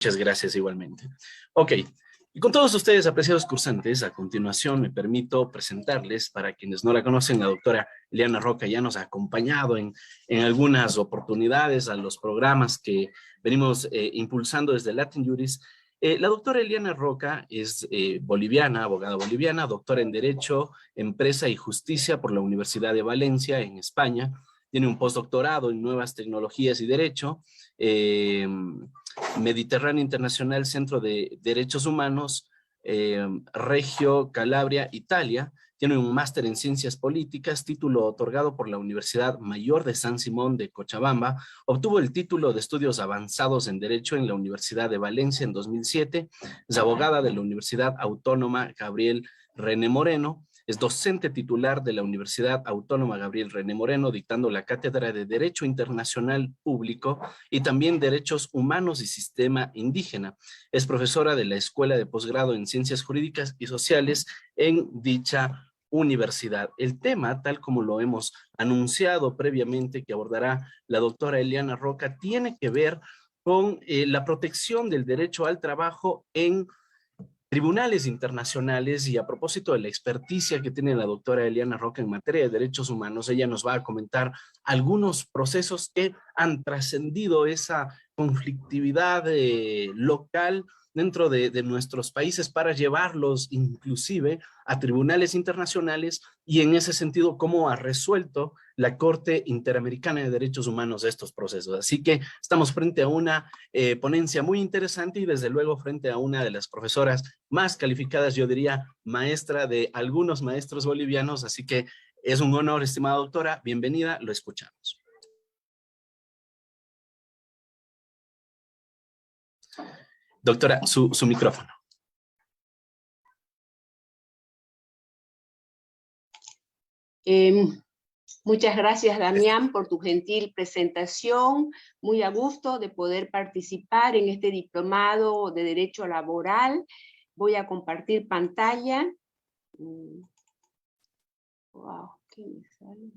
Muchas gracias igualmente. Ok, y con todos ustedes, apreciados cursantes, a continuación me permito presentarles, para quienes no la conocen, la doctora Eliana Roca ya nos ha acompañado en algunas oportunidades a los programas que venimos impulsando desde Latin Juris. La doctora Eliana Roca es boliviana, abogada boliviana, doctora en Derecho, Empresa y Justicia por la Universidad de Valencia, en España. Tiene un postdoctorado en Nuevas Tecnologías y Derecho, Mediterráneo Internacional, Centro de Derechos Humanos, Reggio Calabria, Italia. Tiene un máster en Ciencias Políticas, título otorgado por la Universidad Mayor de San Simón de Cochabamba. Obtuvo el título de Estudios Avanzados en Derecho en la Universidad de Valencia en 2007. Es abogada de la Universidad Autónoma Gabriel René Moreno. Es docente titular de la Universidad Autónoma Gabriel René Moreno, dictando la cátedra de Derecho Internacional Público y también Derechos Humanos y Sistema Indígena. Es profesora de la Escuela de Posgrado en Ciencias Jurídicas y Sociales en dicha universidad. El tema, tal como lo hemos anunciado previamente que abordará la doctora Eliana Roca, tiene que ver con la protección del derecho al trabajo en tribunales internacionales. Y a propósito de la experticia que tiene la doctora Eliana Roca en materia de derechos humanos, ella nos va a comentar algunos procesos que han trascendido esa conflictividad local dentro de nuestros países para llevarlos inclusive a tribunales internacionales, y en ese sentido cómo ha resuelto la Corte Interamericana de Derechos Humanos estos procesos. Así que estamos frente a una ponencia muy interesante y desde luego frente a una de las profesoras más calificadas, yo diría maestra de algunos maestros bolivianos, así que es un honor, estimada doctora, bienvenida, lo escuchamos. Doctora, su micrófono. Muchas gracias, Damián, por tu gentil presentación. Muy a gusto de poder participar en este diplomado de Derecho Laboral. Voy a compartir pantalla. Wow, ¿qué me sale?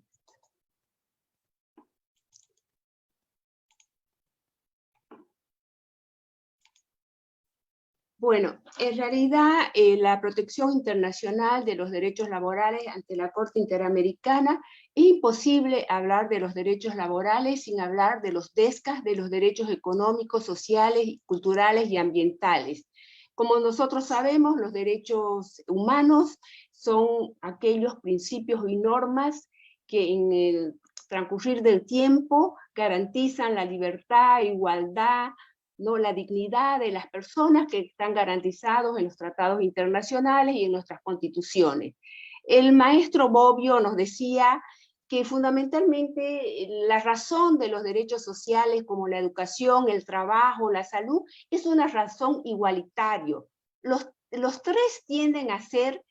Bueno, en realidad la protección internacional de los derechos laborales ante la Corte Interamericana, es imposible hablar de los derechos laborales sin hablar de los DESCAS, de los derechos económicos, sociales, culturales y ambientales. Como nosotros sabemos, los derechos humanos son aquellos principios y normas que en el transcurrir del tiempo garantizan la libertad, igualdad, ¿no? La dignidad de las personas, que están garantizados en los tratados internacionales y en nuestras constituciones. El maestro Bobbio nos decía que fundamentalmente la razón de los derechos sociales como la educación, el trabajo, la salud, es una razón igualitaria. Los tres tienden a ser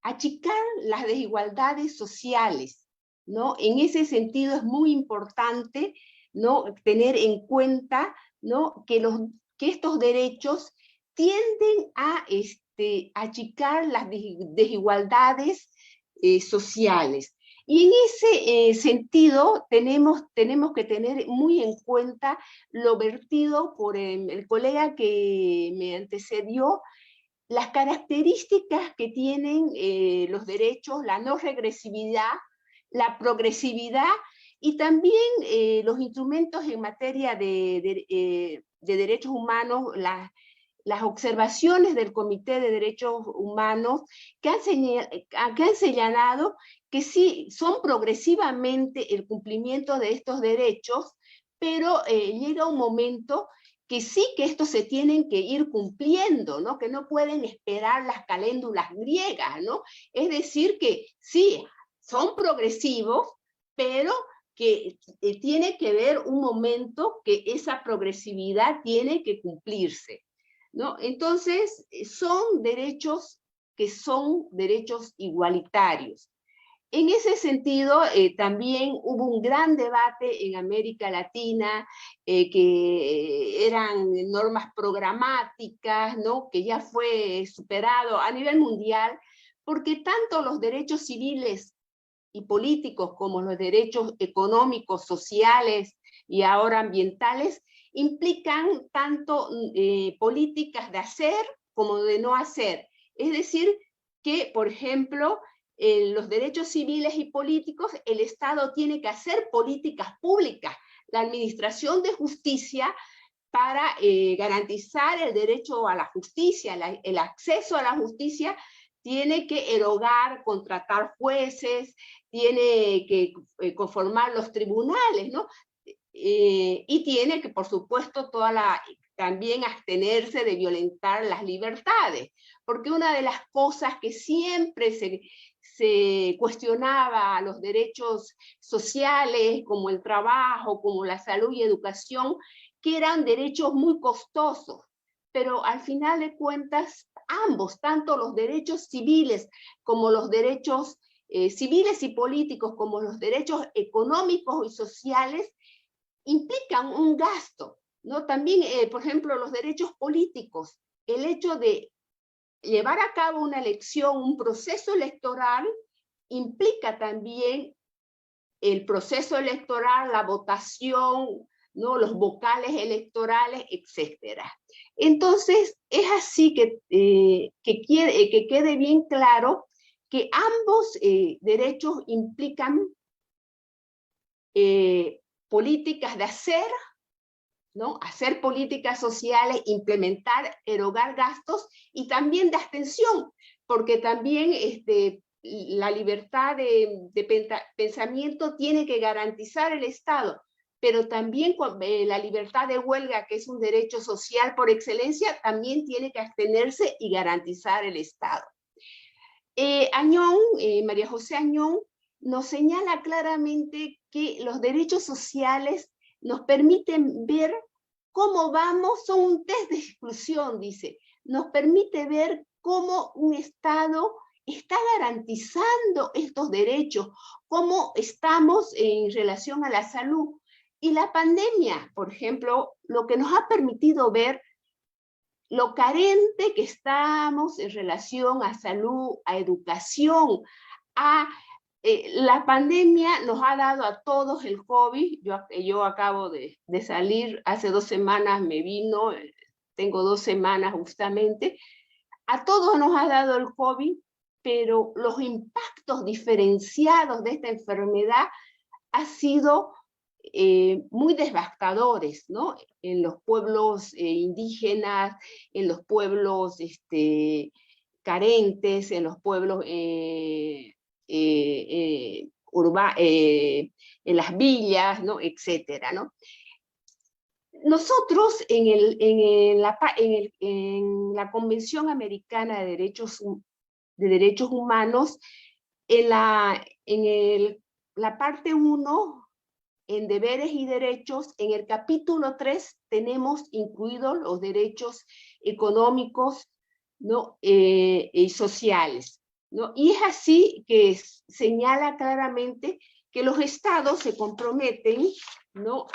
achicar las desigualdades sociales, ¿no? En ese sentido es muy importante, ¿no?, tener en cuenta, ¿no?, que estos derechos tienden a achicar las desigualdades sociales. Y en ese sentido tenemos que tener muy en cuenta lo vertido por el colega que me antecedió, las características que tienen los derechos, la no regresividad, la progresividad, y también los instrumentos en materia de derechos humanos, las observaciones del Comité de Derechos Humanos que han señalado que sí, son progresivamente el cumplimiento de estos derechos, pero llega un momento que sí, que estos se tienen que ir cumpliendo, ¿no?, que no pueden esperar las caléndulas griegas, ¿no? Es decir, que sí, son progresivos, pero que tiene que haber un momento que esa progresividad tiene que cumplirse, ¿no? Entonces, son derechos que son derechos igualitarios. En ese sentido, también hubo un gran debate en América Latina, que eran normas programáticas, ¿no?, que ya fue superado a nivel mundial, porque tanto los derechos civiles y políticos como los derechos económicos, sociales y ahora ambientales implican tanto políticas de hacer como de no hacer. Es decir, que, por ejemplo, en los derechos civiles y políticos, el Estado tiene que hacer políticas públicas, la administración de justicia para garantizar el derecho a la justicia, el acceso a la justicia, tiene que erogar, contratar jueces, tiene que conformar los tribunales, ¿no? Y tiene que, por supuesto, también abstenerse de violentar las libertades, porque una de las cosas que siempre se cuestionaba a los derechos sociales, como el trabajo, como la salud y educación, que eran derechos muy costosos, pero al final de cuentas, ambos, tanto los derechos civiles como los derechos civiles y políticos, como los derechos económicos y sociales, implican un gasto, ¿no? También, por ejemplo, los derechos políticos, el hecho de llevar a cabo una elección, un proceso electoral, implica también el proceso electoral, la votación, ¿no? Los vocales electorales, etc. Entonces, es así que quede bien claro que ambos derechos implican políticas de hacer, ¿no? Hacer políticas sociales, implementar, erogar gastos, y también de abstención, porque también la libertad de pensamiento tiene que garantizar el Estado, pero también la libertad de huelga, que es un derecho social por excelencia, también tiene que abstenerse y garantizar el Estado. María José Añón nos señala claramente que los derechos sociales nos permiten ver cómo vamos, son un test de exclusión, dice, nos permite ver cómo un Estado está garantizando estos derechos, cómo estamos en relación a la salud. Y la pandemia, por ejemplo, lo que nos ha permitido ver lo carente que estamos en relación a salud, a educación, la pandemia nos ha dado a todos el COVID. Yo acabo de salir, hace 2 semanas me vino, tengo 2 semanas justamente. A todos nos ha dado el COVID, pero los impactos diferenciados de esta enfermedad han sido muy devastadores, ¿no? En los pueblos indígenas, en los pueblos carentes, en los pueblos en las villas, ¿no? Etcétera, ¿no? Nosotros en la Convención Americana de Derechos Humanos, en la parte 1, en deberes y derechos, en el capítulo 3 tenemos incluidos los derechos económicos, ¿no? Y sociales, ¿no? Y es así que señala claramente que los estados se comprometen, ¿no?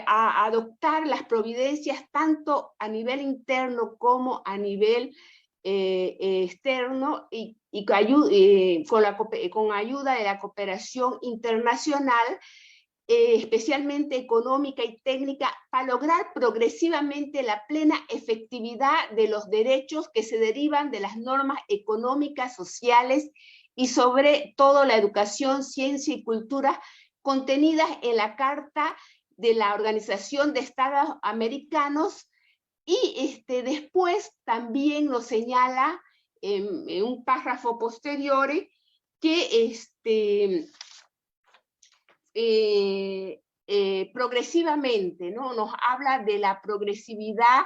a adoptar las providencias tanto a nivel interno como a nivel externo, y con ayuda de la cooperación internacional, especialmente económica y técnica, para lograr progresivamente la plena efectividad de los derechos que se derivan de las normas económicas, sociales y sobre todo la educación, ciencia y cultura contenidas en la Carta de la Organización de Estados Americanos. Y después también nos señala en un párrafo posterior que progresivamente, ¿no? Nos habla de la progresividad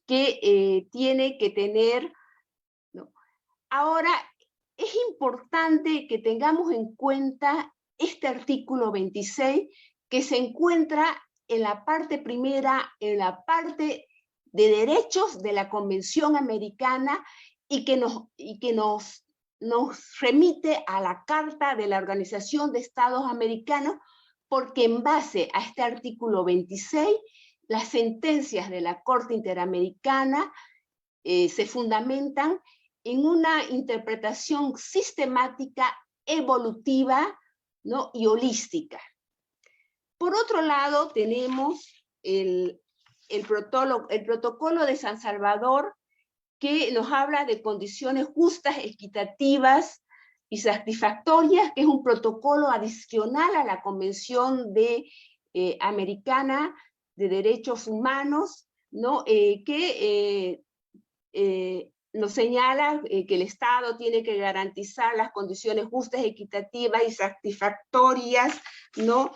que tiene que tener, ¿no? Ahora, es importante que tengamos en cuenta este artículo 26, que se encuentra en la parte primera, en la parte de derechos de la Convención Americana, y que nos remite a la Carta de la Organización de Estados Americanos, porque en base a este artículo 26, las sentencias de la Corte Interamericana se fundamentan en una interpretación sistemática, evolutiva, ¿no? Y holística. Por otro lado, tenemos el protocolo de San Salvador, que nos habla de condiciones justas, equitativas y satisfactorias, que es un protocolo adicional a la Convención Americana de Derechos Humanos, ¿no? Que nos señala que el Estado tiene que garantizar las condiciones justas, equitativas y satisfactorias, ¿no?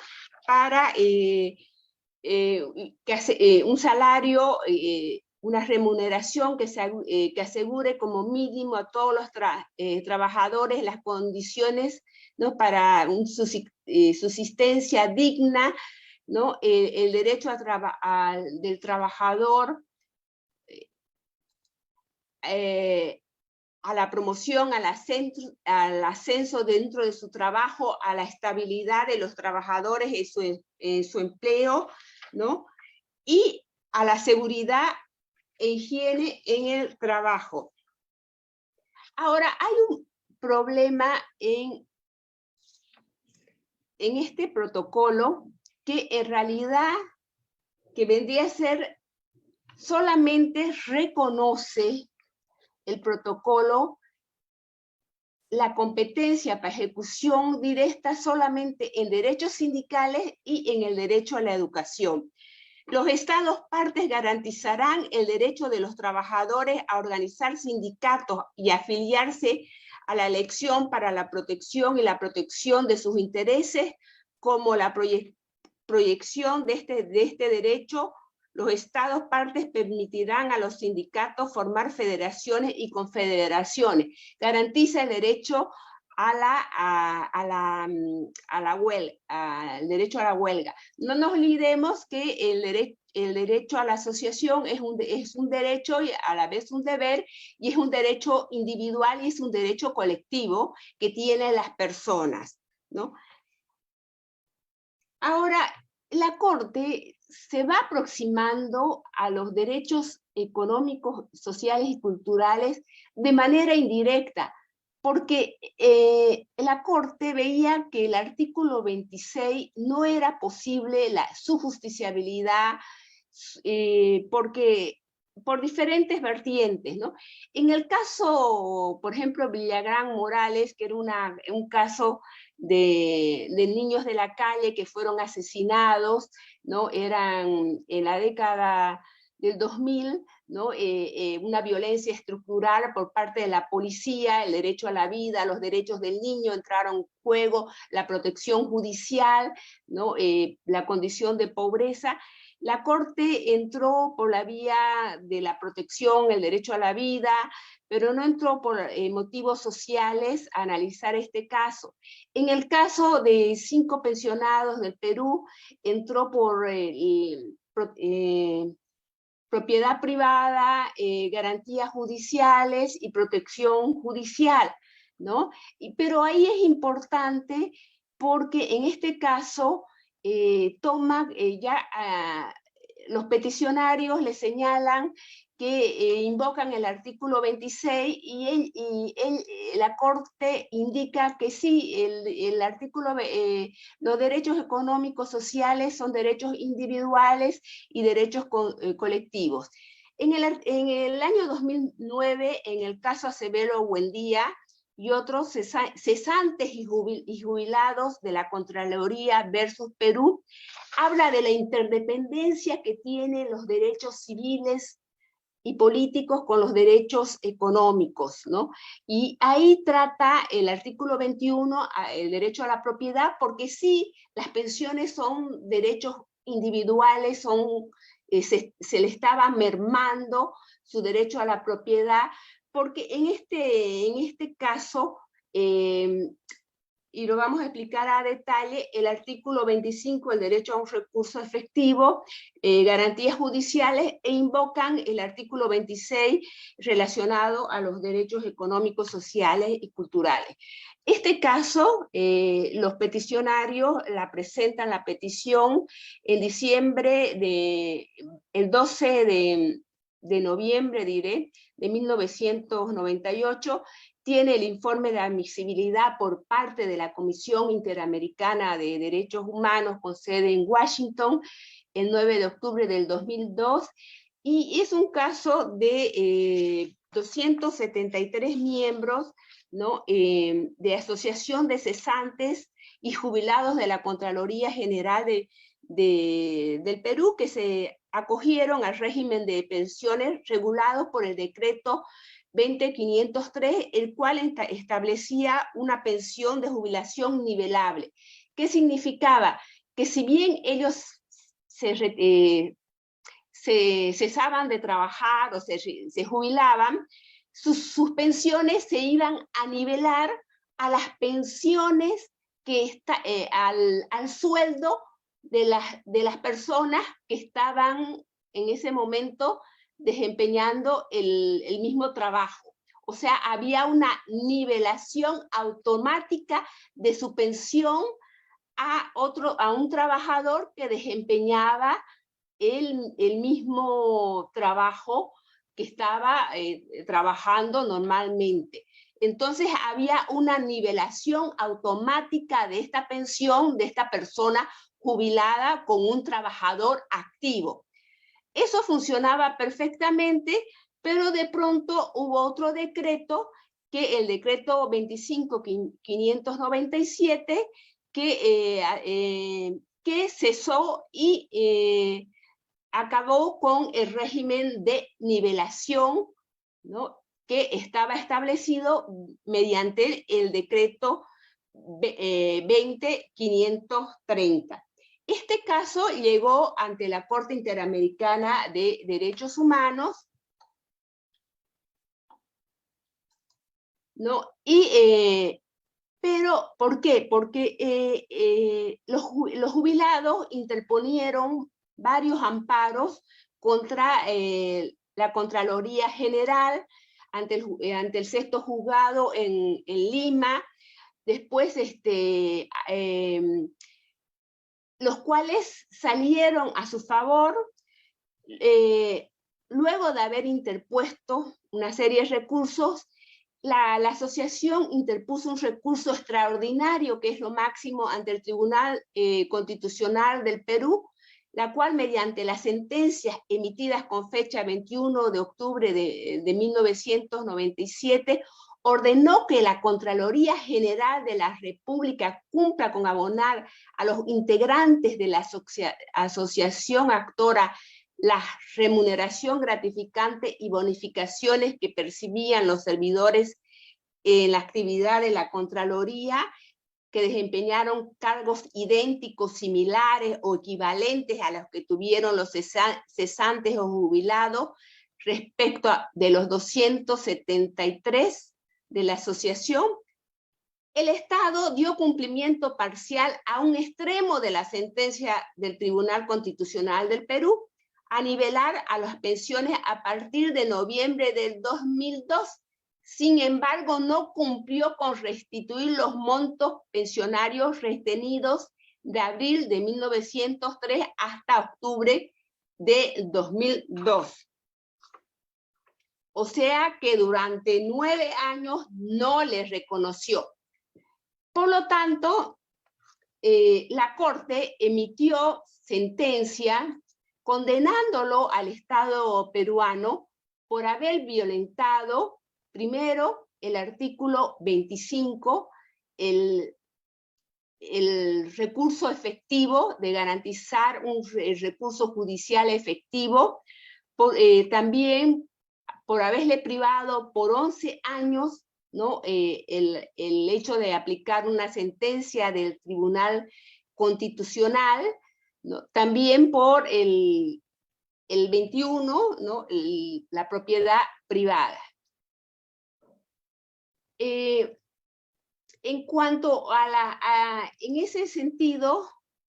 Para un salario, una remuneración que asegure como mínimo a todos los trabajadores las condiciones, ¿no? Para una subsistencia digna, ¿no? El derecho del trabajador a la promoción, al ascenso dentro de su trabajo, a la estabilidad de los trabajadores en su empleo, ¿no? Y a la seguridad e higiene en el trabajo. Ahora, hay un problema en este protocolo que en realidad que vendría a ser solamente reconoce el protocolo la competencia para ejecución directa solamente en derechos sindicales y en el derecho a la educación. Los estados partes garantizarán el derecho de los trabajadores a organizar sindicatos y afiliarse a la elección para la protección y la protección de sus intereses, como la proyección de este derecho. Los estados partes permitirán a los sindicatos formar federaciones y confederaciones. Garantiza el derecho el derecho a la huelga. No nos olvidemos que el derecho a la asociación es un derecho y a la vez un deber, y es un derecho individual y es un derecho colectivo que tienen las personas, ¿no? Ahora, la Corte se va aproximando a los derechos económicos, sociales y culturales de manera indirecta, porque la Corte veía que el artículo 26 no era posible su justiciabilidad, porque por diferentes vertientes, ¿no? En el caso, por ejemplo, Villagrán Morales, que era un caso de niños de la calle que fueron asesinados, ¿no? Eran en la década del 2000, ¿no? Una violencia estructural por parte de la policía, el derecho a la vida, los derechos del niño entraron en juego, la protección judicial, ¿no? La condición de pobreza. La Corte entró por la vía de la protección, el derecho a la vida, pero no entró por motivos sociales a analizar este caso. En el caso de 5 pensionados del Perú, entró por propiedad privada, garantías judiciales y protección judicial, ¿no? Pero ahí es importante porque en este caso los peticionarios le señalan que invocan el artículo 26 y la Corte indica que sí, el artículo, los derechos económicos sociales son derechos individuales y derechos colectivos. En el año 2009, en el caso Acevedo Buendía y otros cesantes y jubilados de la Contraloría versus Perú, habla de la interdependencia que tienen los derechos civiles y políticos con los derechos económicos, ¿no? Y ahí trata el artículo 21, el derecho a la propiedad, porque sí, las pensiones son derechos individuales, se le estaba mermando su derecho a la propiedad, porque en este caso, y lo vamos a explicar a detalle, el artículo 25, el derecho a un recurso efectivo, garantías judiciales, e invocan el artículo 26 relacionado a los derechos económicos, sociales y culturales. Este caso, los peticionarios presentan la petición en diciembre, el 12 de noviembre, diré, de 1998, tiene el informe de admisibilidad por parte de la Comisión Interamericana de Derechos Humanos con sede en Washington el 9 de octubre del 2002, y es un caso de 273 miembros, ¿no? De Asociación de Cesantes y Jubilados de la Contraloría General del Perú, que se acogieron al régimen de pensiones regulado por el decreto 20503, el cual establecía una pensión de jubilación nivelable. ¿Qué significaba? Que si bien ellos se cesaban de trabajar o se jubilaban, sus pensiones se iban a nivelar a las pensiones al sueldo de las personas que estaban en ese momento desempeñando el mismo trabajo. O sea, había una nivelación automática de su pensión a un trabajador que desempeñaba el mismo trabajo que estaba trabajando normalmente. Entonces había una nivelación automática de esta pensión de esta persona jubilada con un trabajador activo. Eso funcionaba perfectamente, pero de pronto hubo otro decreto, que el decreto 25597, que cesó y acabó con el régimen de nivelación, ¿no?, que estaba establecido mediante el decreto 20530. Este caso llegó ante la Corte Interamericana de Derechos Humanos, ¿no? Pero, ¿por qué? Porque los jubilados interponieron varios amparos contra la Contraloría General ante el sexto juzgado en Lima. Después, los cuales salieron a su favor luego de haber interpuesto una serie de recursos. La asociación interpuso un recurso extraordinario, que es lo máximo, ante el Tribunal Constitucional del Perú, la cual, mediante las sentencias emitidas con fecha 21 de octubre de 1997, ordenó que la Contraloría General de la República cumpla con abonar a los integrantes de la asociación actora la remuneración gratificante y bonificaciones que percibían los servidores en la actividad de la Contraloría, que desempeñaron cargos idénticos, similares o equivalentes a los que tuvieron los cesantes o jubilados, respecto de los 273 de la asociación. El Estado dio cumplimiento parcial a un extremo de la sentencia del Tribunal Constitucional del Perú, a nivelar a las pensiones a partir de noviembre del 2002. Sin embargo, no cumplió con restituir los montos pensionarios retenidos de abril de 1903 hasta octubre de 2002. O sea que durante 9 años no les reconoció. Por lo tanto, la Corte emitió sentencia condenándolo al Estado peruano por haber violentado, primero, el artículo 25, el recurso efectivo, de garantizar el recurso judicial efectivo, también por haberle privado por 11 años, ¿no?, el hecho de aplicar una sentencia del Tribunal Constitucional, ¿no?, también por el 21, ¿no?, la propiedad privada. En cuanto en ese sentido,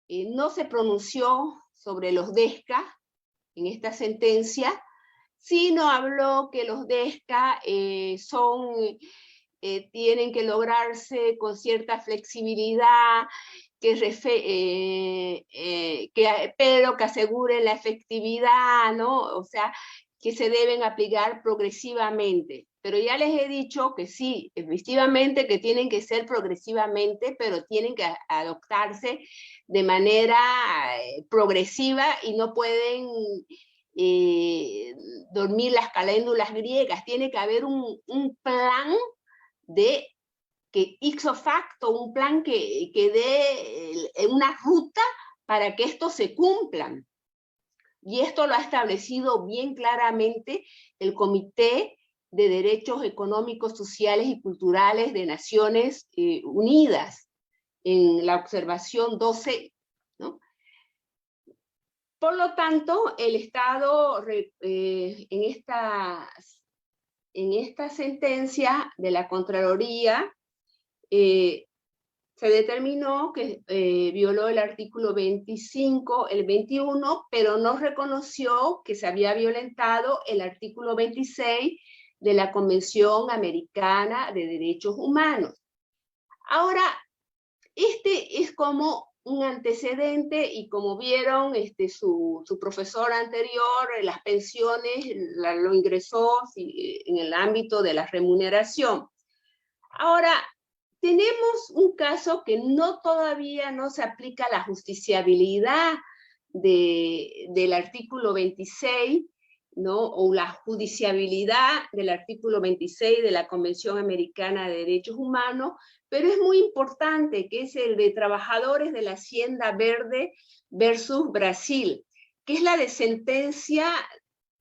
no se pronunció sobre los DESCA en esta sentencia, sino habló que los DESCA tienen que lograrse con cierta flexibilidad, pero que aseguren la efectividad, ¿no? O sea, que se deben aplicar progresivamente. Pero ya les he dicho que sí, efectivamente que tienen que ser progresivamente, pero tienen que adoptarse de manera progresiva y no pueden dormir las caléndulas griegas. Tiene que haber un plan de que ipso facto, un plan que dé una ruta para que esto se cumplan. Y esto lo ha establecido bien claramente el Comité de Derechos Económicos, Sociales y Culturales de Naciones Unidas, en la observación 12, ¿no? Por lo tanto, el Estado, en esta sentencia de la Contraloría, se determinó que violó el artículo 25, el 21, pero no reconoció que se había violentado el artículo 26 de la Convención Americana de Derechos Humanos. Ahora, este es como un antecedente, y como vieron, su profesor anterior, las pensiones lo ingresó en el ámbito de la remuneración. Ahora, tenemos un caso que todavía no se aplica la justiciabilidad del artículo 26, ¿no? O la judiciabilidad del artículo 26 de la Convención Americana de Derechos Humanos, pero es muy importante, que es el de trabajadores de la Hacienda Verde versus Brasil, que es la de sentencia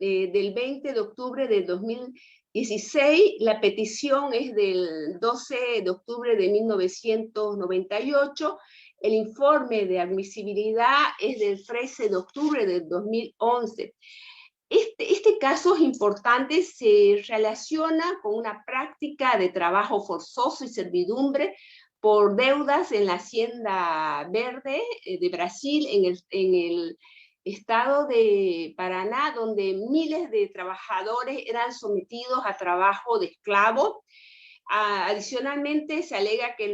del 20 de octubre de 2016, la petición es del 12 de octubre de 1998, el informe de admisibilidad es del 13 de octubre del 2011. Este caso es importante, se relaciona con una práctica de trabajo forzoso y servidumbre por deudas en la Hacienda Verde de Brasil, en el estado de Paraná, donde miles de trabajadores eran sometidos a trabajo de esclavo. Adicionalmente, se alega que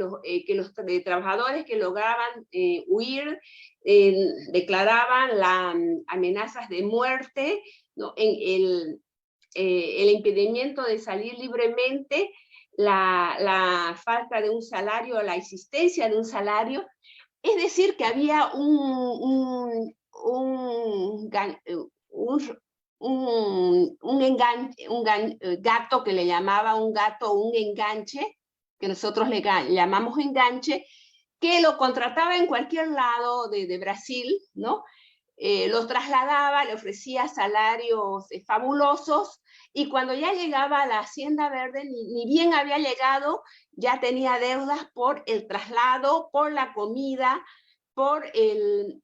los trabajadores que lograban huir declaraban amenazas de muerte, ¿no? El impedimento de salir libremente, la falta de un salario, la existencia de un salario. Es decir, que había un gato que le llamaba un enganche, que nosotros le llamamos enganche, que lo contrataba en cualquier lado de Brasil, ¿no? Los trasladaba, le ofrecía salarios fabulosos, y cuando ya llegaba a la Hacienda Verde, ni bien había llegado, ya tenía deudas por el traslado, por la comida, por el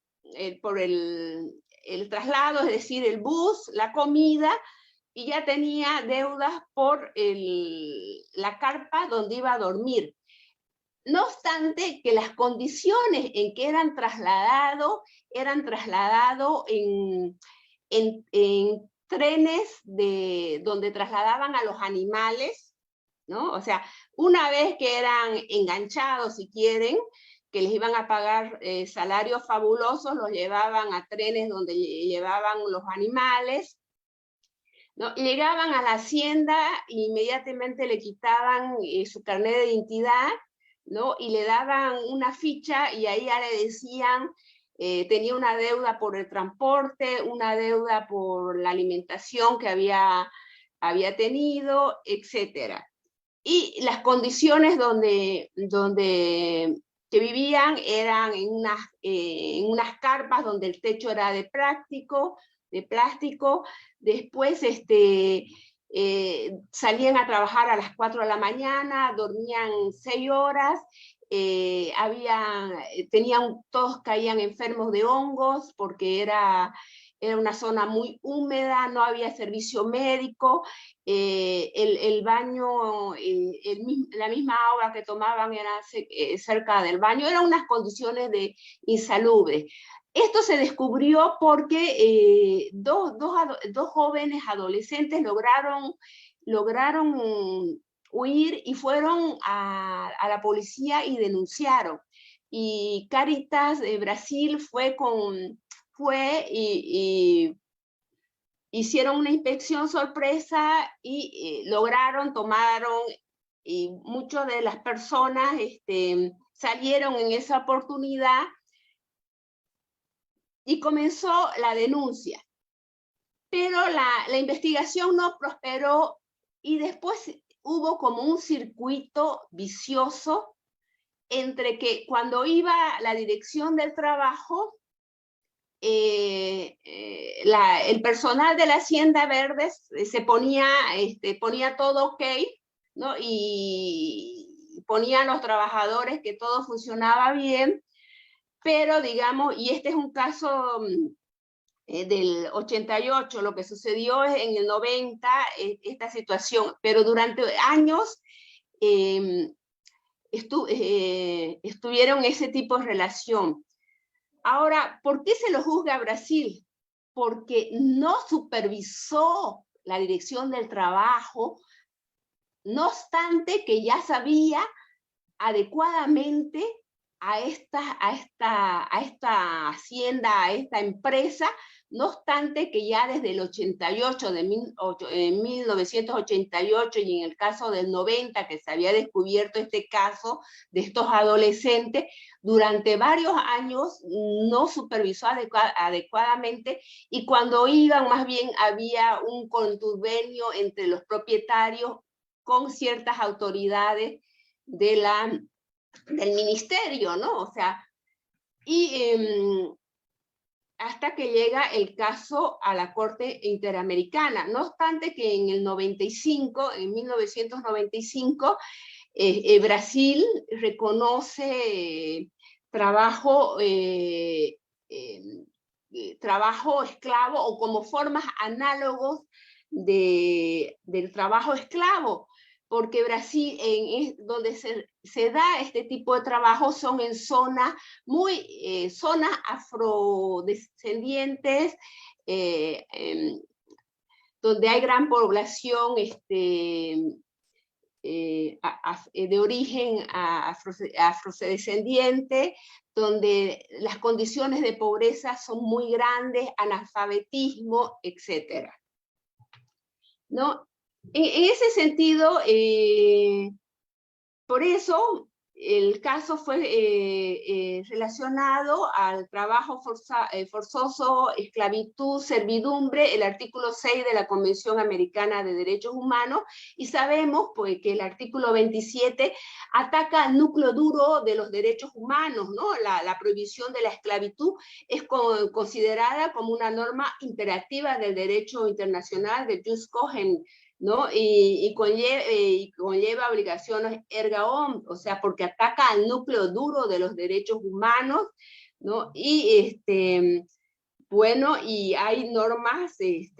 traslado, es decir, el bus, la comida, y ya tenía deudas por la carpa donde iba a dormir. No obstante, que las condiciones en que eran trasladados en trenes donde trasladaban a los animales, ¿no? O sea, una vez que eran enganchados, si quieren, que les iban a pagar salarios fabulosos, los llevaban a trenes donde llevaban los animales, ¿no? Llegaban a la hacienda e inmediatamente le quitaban su carnet de identidad, ¿no? Y le daban una ficha, y ahí ya le decían, tenía una deuda por el transporte, una deuda por la alimentación que había tenido, etc. Y las condiciones que vivían eran en unas carpas donde el techo era de plástico. Después salían a trabajar a las 4 de la mañana, dormían 6 horas, todos caían enfermos de hongos porque era una zona muy húmeda, no había servicio médico, el baño, la misma agua que tomaban era cerca del baño, eran unas condiciones insalubres. Esto se descubrió porque dos jóvenes adolescentes lograron huir y fueron a la policía y denunciaron. Y Cáritas de Brasil fue y hicieron una inspección sorpresa y tomaron, y muchas de las personas salieron en esa oportunidad y comenzó la denuncia. Pero la investigación no prosperó y después hubo como un circuito vicioso entre que cuando iba la dirección del trabajo, el personal de la Hacienda Verde se ponía todo ok, ¿no? Y ponían los trabajadores que todo funcionaba bien, pero digamos, y este es un caso del 88, lo que sucedió en el 90, esta situación, pero durante años estuvieron ese tipo de relación. Ahora, ¿por qué se lo juzga a Brasil? Porque no supervisó la dirección del trabajo, no obstante que ya sabía adecuadamente a esta hacienda, a esta empresa, no obstante que ya desde el 88, en 1988 y en el caso del 90, que se había descubierto este caso de estos adolescentes, durante varios años no supervisó adecuadamente, y cuando iban más bien había un contubernio entre los propietarios con ciertas autoridades del ministerio, ¿no? O sea, y hasta que llega el caso a la Corte Interamericana. No obstante que en el 95, en 1995, Brasil reconoce trabajo esclavo o como formas análogos del trabajo esclavo, porque Brasil, donde se da este tipo de trabajo, son en zonas zonas afrodescendientes, donde hay gran población de origen afrodescendiente, donde las condiciones de pobreza son muy grandes, analfabetismo, etc. ¿No? En ese sentido, por eso el caso fue relacionado al trabajo forzoso, esclavitud, servidumbre, el artículo 6 de la Convención Americana de Derechos Humanos, y sabemos pues, que el artículo 27 ataca al núcleo duro de los derechos humanos, ¿no? La prohibición de la esclavitud es considerada como una norma imperativa del derecho internacional de jus cogens, ¿no? Y conlleva obligaciones erga omnes, o sea, porque ataca al núcleo duro de los derechos humanos, ¿no? Y bueno, y hay normas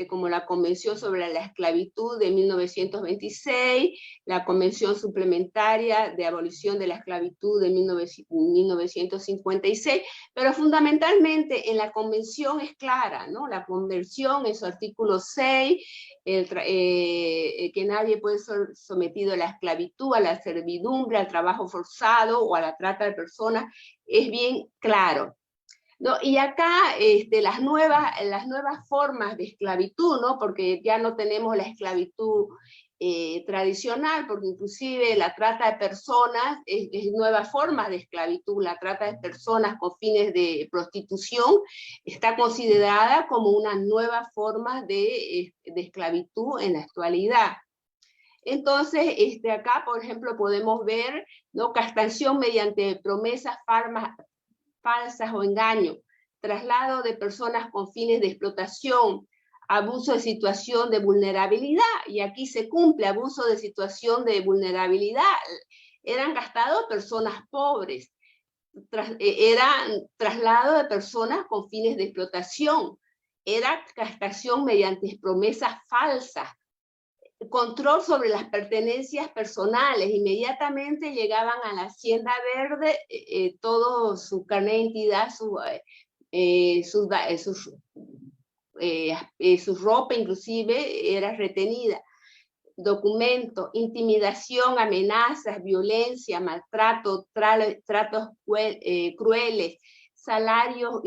como la Convención sobre la Esclavitud de 1926, la Convención Suplementaria de Abolición de la Esclavitud de 1956, pero fundamentalmente en la Convención es clara, ¿no? La Convención en su artículo 6, que nadie puede ser sometido a la esclavitud, a la servidumbre, al trabajo forzado o a la trata de personas, es bien claro. ¿No? Y acá las nuevas formas de esclavitud, ¿no? Porque ya no tenemos la esclavitud tradicional, porque inclusive la trata de personas es nuevas formas de esclavitud. La trata de personas con fines de prostitución está considerada como una nueva forma de esclavitud en la actualidad. Entonces, acá, por ejemplo, podemos ver, ¿no? Castración mediante promesas falsas o engaños, traslado de personas con fines de explotación, abuso de situación de vulnerabilidad, y aquí se cumple abuso de situación de vulnerabilidad. Eran gastados personas pobres, eran traslado de personas con fines de explotación, era castración mediante promesas falsas, control sobre las pertenencias personales. Inmediatamente llegaban a la Hacienda Verde, todo su carnet de identidad, su ropa inclusive era retenida, documentos, intimidación, amenazas, violencia, maltrato, tratos crueles, salarios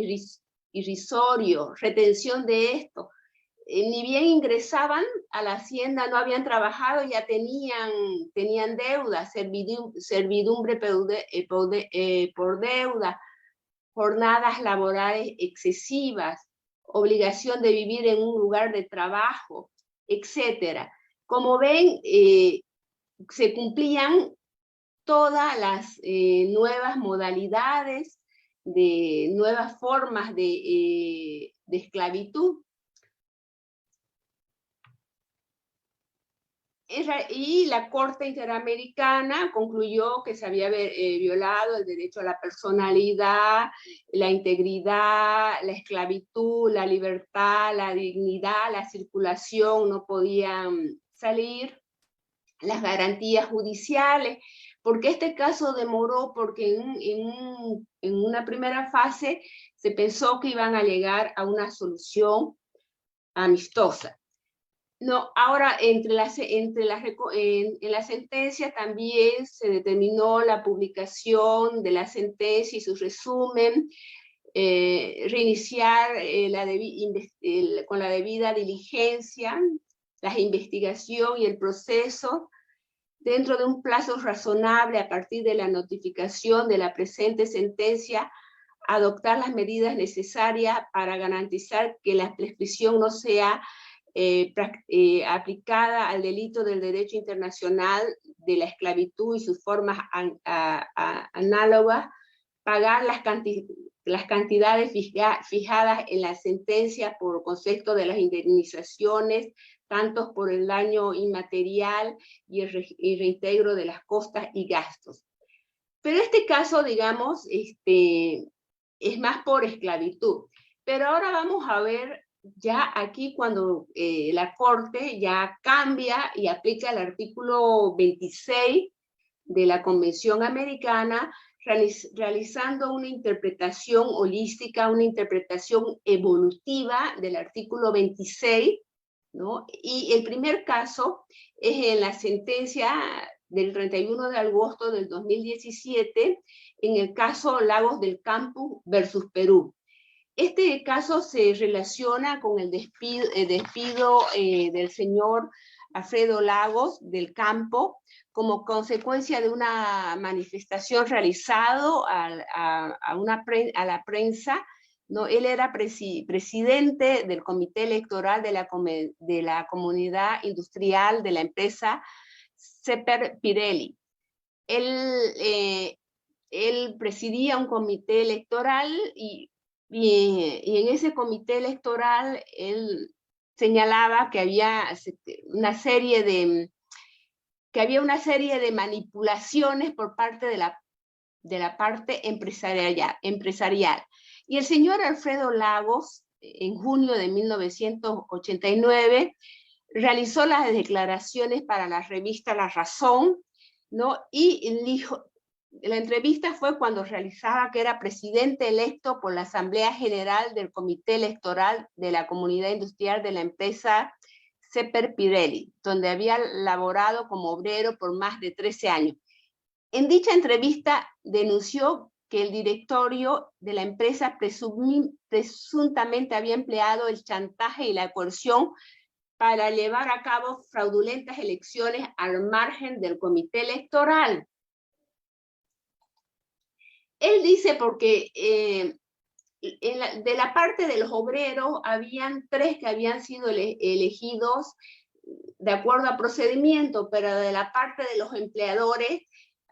irrisorios, retención de esto, ni bien ingresaban a la hacienda, no habían trabajado, ya tenían deuda, servidumbre por deuda, jornadas laborales excesivas, obligación de vivir en un lugar de trabajo, etc. Como ven, se cumplían todas las nuevas modalidades, de nuevas formas de esclavitud. Y la Corte Interamericana concluyó que se había violado el derecho a la personalidad, la integridad, la esclavitud, la libertad, la dignidad, la circulación, no podían salir, las garantías judiciales, porque este caso demoró, porque en una primera fase se pensó que iban a llegar a una solución amistosa. No, ahora en la sentencia también se determinó la publicación de la sentencia y su resumen, reiniciar con la debida diligencia la investigación y el proceso dentro de un plazo razonable a partir de la notificación de la presente sentencia, adoptar las medidas necesarias para garantizar que la prescripción no sea aplicada al delito del derecho internacional de la esclavitud y sus formas análogas, pagar las cantidades fijadas en la sentencia por concepto de las indemnizaciones, tanto por el daño inmaterial y el reintegro de las costas y gastos. Pero este caso, digamos, es más por esclavitud. Pero ahora vamos a ver ya aquí cuando la Corte ya cambia y aplica el artículo 26 de la Convención Americana, realizando una interpretación holística, una interpretación evolutiva del artículo 26, ¿no? Y el primer caso es en la sentencia del 31 de agosto del 2017, en el caso Lagos del Campo versus Perú. Este caso se relaciona con el despido del señor Alfredo Lagos del Campo como consecuencia de una manifestación realizada a la prensa, ¿no? Él era presidente del comité electoral de la comunidad industrial de la empresa Ceper Pirelli. Él presidía un comité electoral y en ese comité electoral él señalaba que había una serie de manipulaciones por parte de la parte empresarial. Y el señor Alfredo Lagos, en junio de 1989, realizó las declaraciones para la revista La Razón, ¿no? Y dijo, la entrevista fue cuando realizaba que era presidente electo por la Asamblea General del Comité Electoral de la Comunidad Industrial de la empresa Ceper Pirelli, donde había laborado como obrero por más de 13 años. En dicha entrevista denunció que el directorio de la empresa presuntamente había empleado el chantaje y la coerción para llevar a cabo fraudulentas elecciones al margen del comité electoral. Él dice porque de la parte de los obreros habían 3 que habían sido elegidos de acuerdo a procedimiento, pero de la parte de los empleadores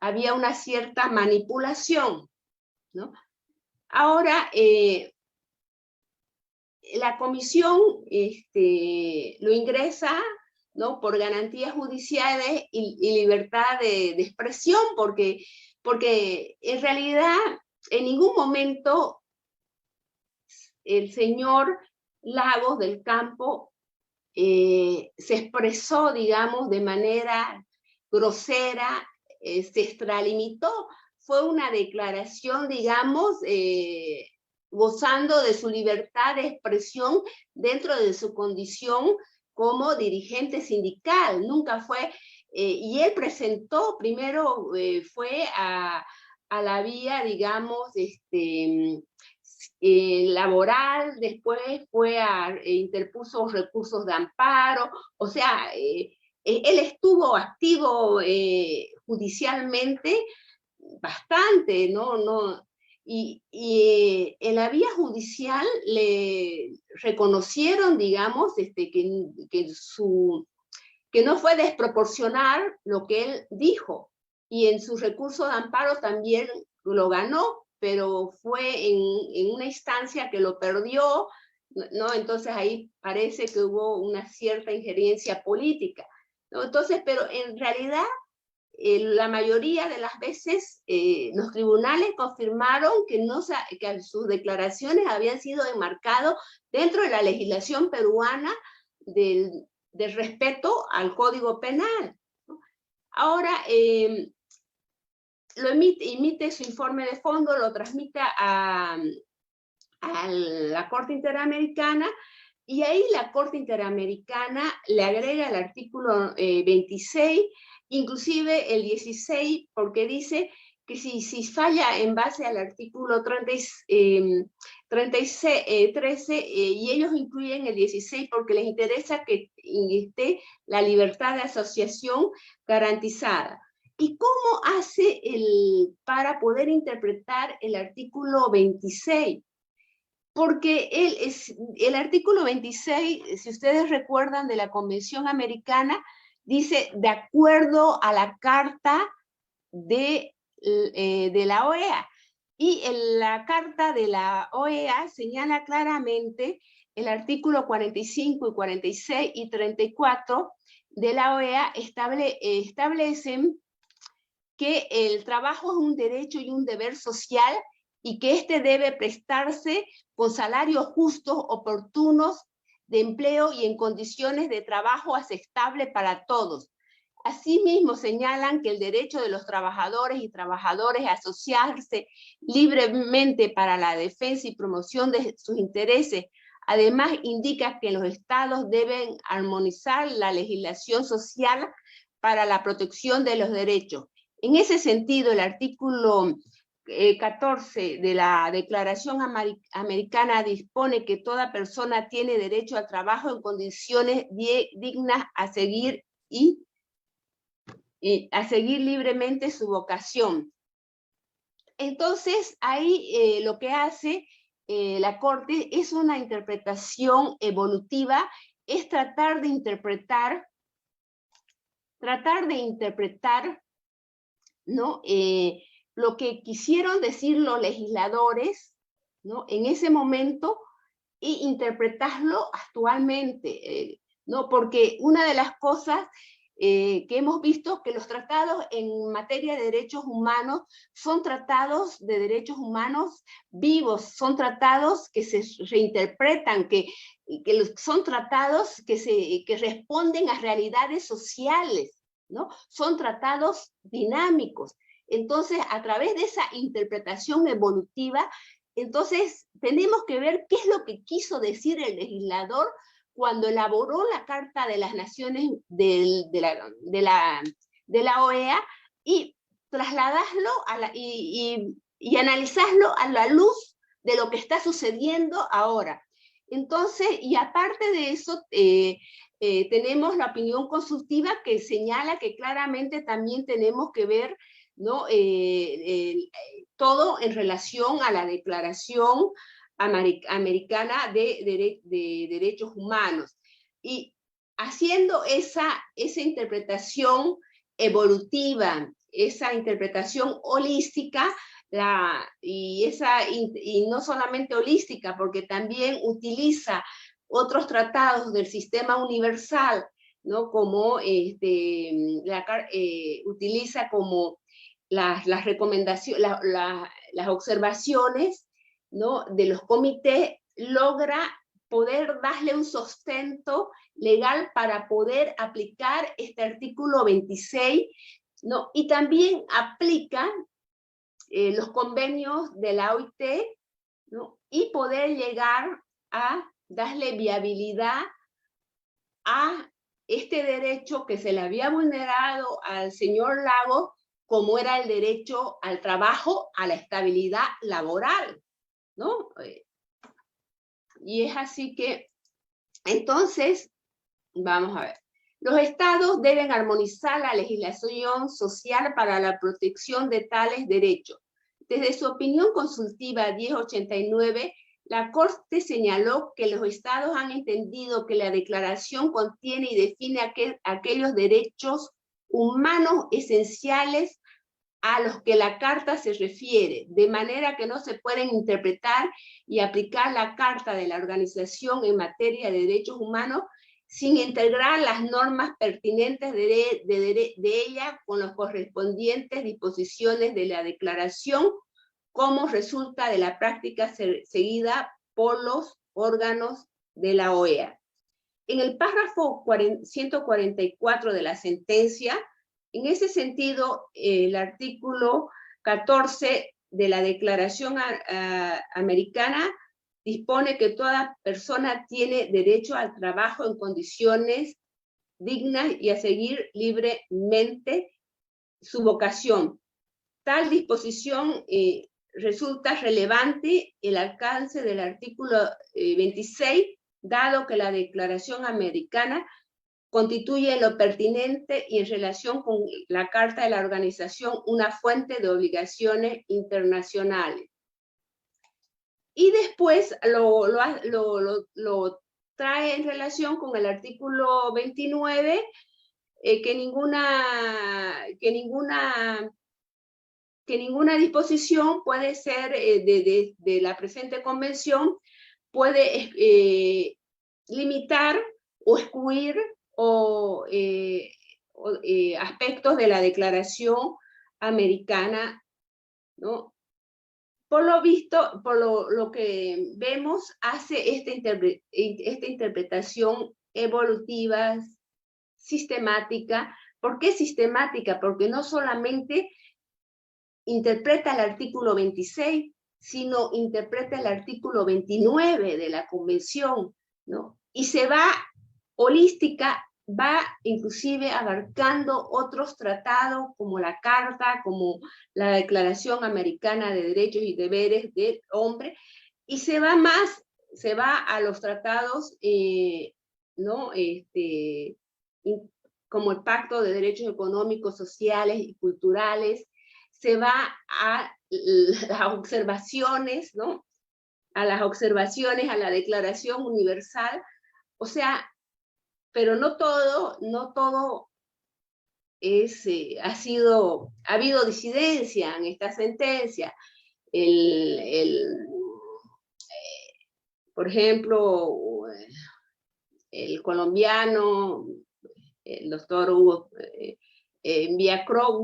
había una cierta manipulación, ¿no? Ahora, la comisión lo ingresa, ¿no? Por garantías judiciales y libertad de expresión, porque en realidad en ningún momento el señor Lagos del Campo se expresó, digamos, de manera grosera, se extralimitó. Fue una declaración, digamos, gozando de su libertad de expresión dentro de su condición como dirigente sindical. Nunca fue, y él presentó, primero fue a la vía, digamos, laboral, después interpuso recursos de amparo, o sea, él estuvo activo judicialmente bastante, ¿no? Y en la vía judicial le reconocieron, digamos, que no fue desproporcionar lo que él dijo, y en su recurso de amparo también lo ganó, pero fue en una instancia que lo perdió, ¿no? Entonces ahí parece que hubo una cierta injerencia política, ¿no? Entonces, pero en realidad la mayoría de las veces los tribunales confirmaron que sus declaraciones habían sido enmarcadas dentro de la legislación peruana del respeto al Código Penal. Ahora, emite su informe de fondo, lo transmite a la Corte Interamericana, y ahí la Corte Interamericana le agrega el artículo 26, inclusive el 16, porque dice que si falla en base al artículo 13, y ellos incluyen el 16 porque les interesa que esté la libertad de asociación garantizada. ¿Y cómo hace para poder interpretar el artículo 26? Porque el artículo 26, si ustedes recuerdan de la Convención Americana, dice, de acuerdo a la Carta de la OEA. Y en la Carta de la OEA señala claramente el artículo 45 y 46 y 34 de la OEA establecen que el trabajo es un derecho y un deber social, y que este debe prestarse con salarios justos, oportunos de empleo y en condiciones de trabajo aceptable para todos. Asimismo, señalan que el derecho de los trabajadores y trabajadoras a asociarse libremente para la defensa y promoción de sus intereses. Además, indica que los estados deben armonizar la legislación social para la protección de los derechos. En ese sentido, el artículo 14 de la Declaración Americana dispone que toda persona tiene derecho al trabajo en condiciones dignas a seguir libremente su vocación. Entonces, ahí lo que hace la Corte es una interpretación evolutiva, es tratar de interpretar, ¿no? Lo que quisieron decir los legisladores, ¿no? En ese momento, y interpretarlo actualmente, ¿no? Porque una de las cosas que hemos visto, que los tratados en materia de derechos humanos son tratados de derechos humanos vivos, son tratados que se reinterpretan, que son tratados que responden a realidades sociales, ¿no? Son tratados dinámicos. Entonces, a través de esa interpretación evolutiva, entonces tenemos que ver qué es lo que quiso decir el legislador cuando elaboró la Carta de las Naciones de la OEA, y trasladarlo y analizarlo a la luz de lo que está sucediendo ahora. Entonces, y aparte de eso, tenemos la opinión consultiva que señala que claramente también tenemos que ver, ¿no? Todo en relación a la Declaración Americana de Derechos Humanos. Y haciendo esa interpretación evolutiva, esa interpretación holística, y no solamente holística, porque también utiliza otros tratados del sistema universal, ¿no? Como utiliza como las recomendaciones, las observaciones, ¿no? De los comités, logra poder darle un sustento legal para poder aplicar este artículo 26, ¿no? Y también aplica los convenios de la OIT, ¿no? Y poder llegar a darle viabilidad a este derecho que se le había vulnerado al señor Lago, como era el derecho al trabajo, a la estabilidad laboral, ¿no? Y es así que, entonces, vamos a ver. Los estados deben armonizar la legislación social para la protección de tales derechos. Desde su opinión consultiva 1089, la Corte señaló que los estados han entendido que la declaración contiene y define aquellos derechos humanos esenciales a los que la Carta se refiere, de manera que no se pueden interpretar y aplicar la Carta de la Organización en materia de derechos humanos sin integrar las normas pertinentes de ella con las correspondientes disposiciones de la declaración, como resulta de la práctica seguida por los órganos de la OEA. En el párrafo 144 de la sentencia, en ese sentido, el artículo 14 de la Declaración Americana dispone que toda persona tiene derecho al trabajo en condiciones dignas y a seguir libremente su vocación. Tal disposición resulta relevante el alcance del artículo 26, dado que la Declaración Americana constituye en lo pertinente y en relación con la Carta de la Organización una fuente de obligaciones internacionales. Y después lo trae en relación con el artículo 29, que ninguna disposición puede ser de la presente convención puede limitar o excluir aspectos de la Declaración Americana, ¿no? Por lo visto, por lo que vemos, hace esta interpretación evolutiva, sistemática. ¿Por qué sistemática? Porque no solamente interpreta el artículo 26, sino interpreta el artículo 29 de la Convención, ¿no? Y se va holística, va inclusive abarcando otros tratados como la Carta, como la Declaración Americana de Derechos y Deberes del Hombre, y se va a los tratados, ¿no? Como el Pacto de Derechos Económicos, Sociales y Culturales, se va a las observaciones, ¿no? A las observaciones, a la Declaración Universal, o sea, pero no todo es, ha habido disidencia en esta sentencia. Por ejemplo, el colombiano, el doctor Hugo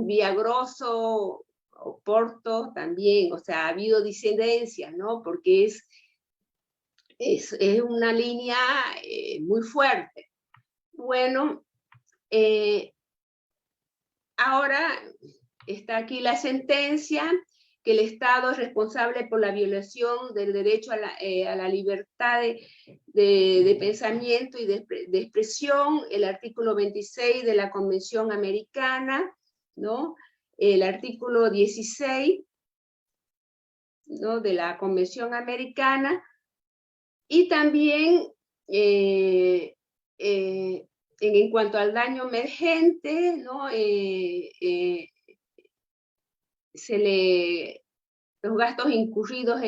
Villagroso, Oporto también, o sea, ha habido disidencia, ¿no? Porque es una línea muy fuerte. Bueno, ahora está aquí la sentencia, que el Estado es responsable por la violación del derecho a la libertad de pensamiento y de expresión, el artículo 26 de la Convención Americana, ¿no? El artículo 16, ¿no? De la Convención Americana, y también en cuanto al daño emergente, ¿no? Los gastos incurridos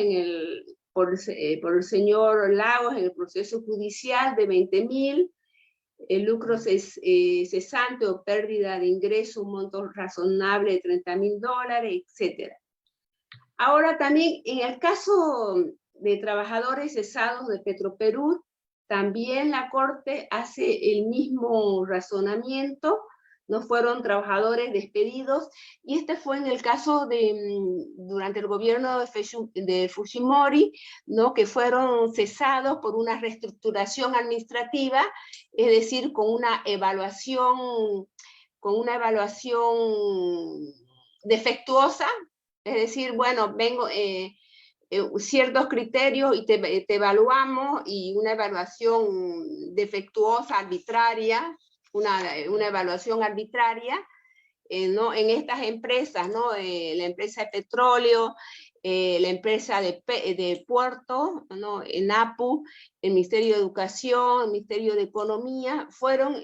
por el señor Lagos en el proceso judicial de 20.000, el lucro cesante o pérdida de ingreso, un monto razonable de $30.000, etc. Ahora también, en el caso de trabajadores cesados de Petroperú, también la Corte hace el mismo razonamiento. No fueron trabajadores despedidos, y este fue en el caso durante el gobierno de Fujimori, ¿no? Que fueron cesados por una reestructuración administrativa, es decir, con una evaluación defectuosa, es decir, bueno, ciertos criterios y te evaluamos, y una evaluación defectuosa, arbitraria, una evaluación arbitraria, ¿no? En estas empresas, ¿no? La empresa de petróleo, la empresa de puerto, ¿no? ENAPU, el Ministerio de Educación, el Ministerio de Economía, fueron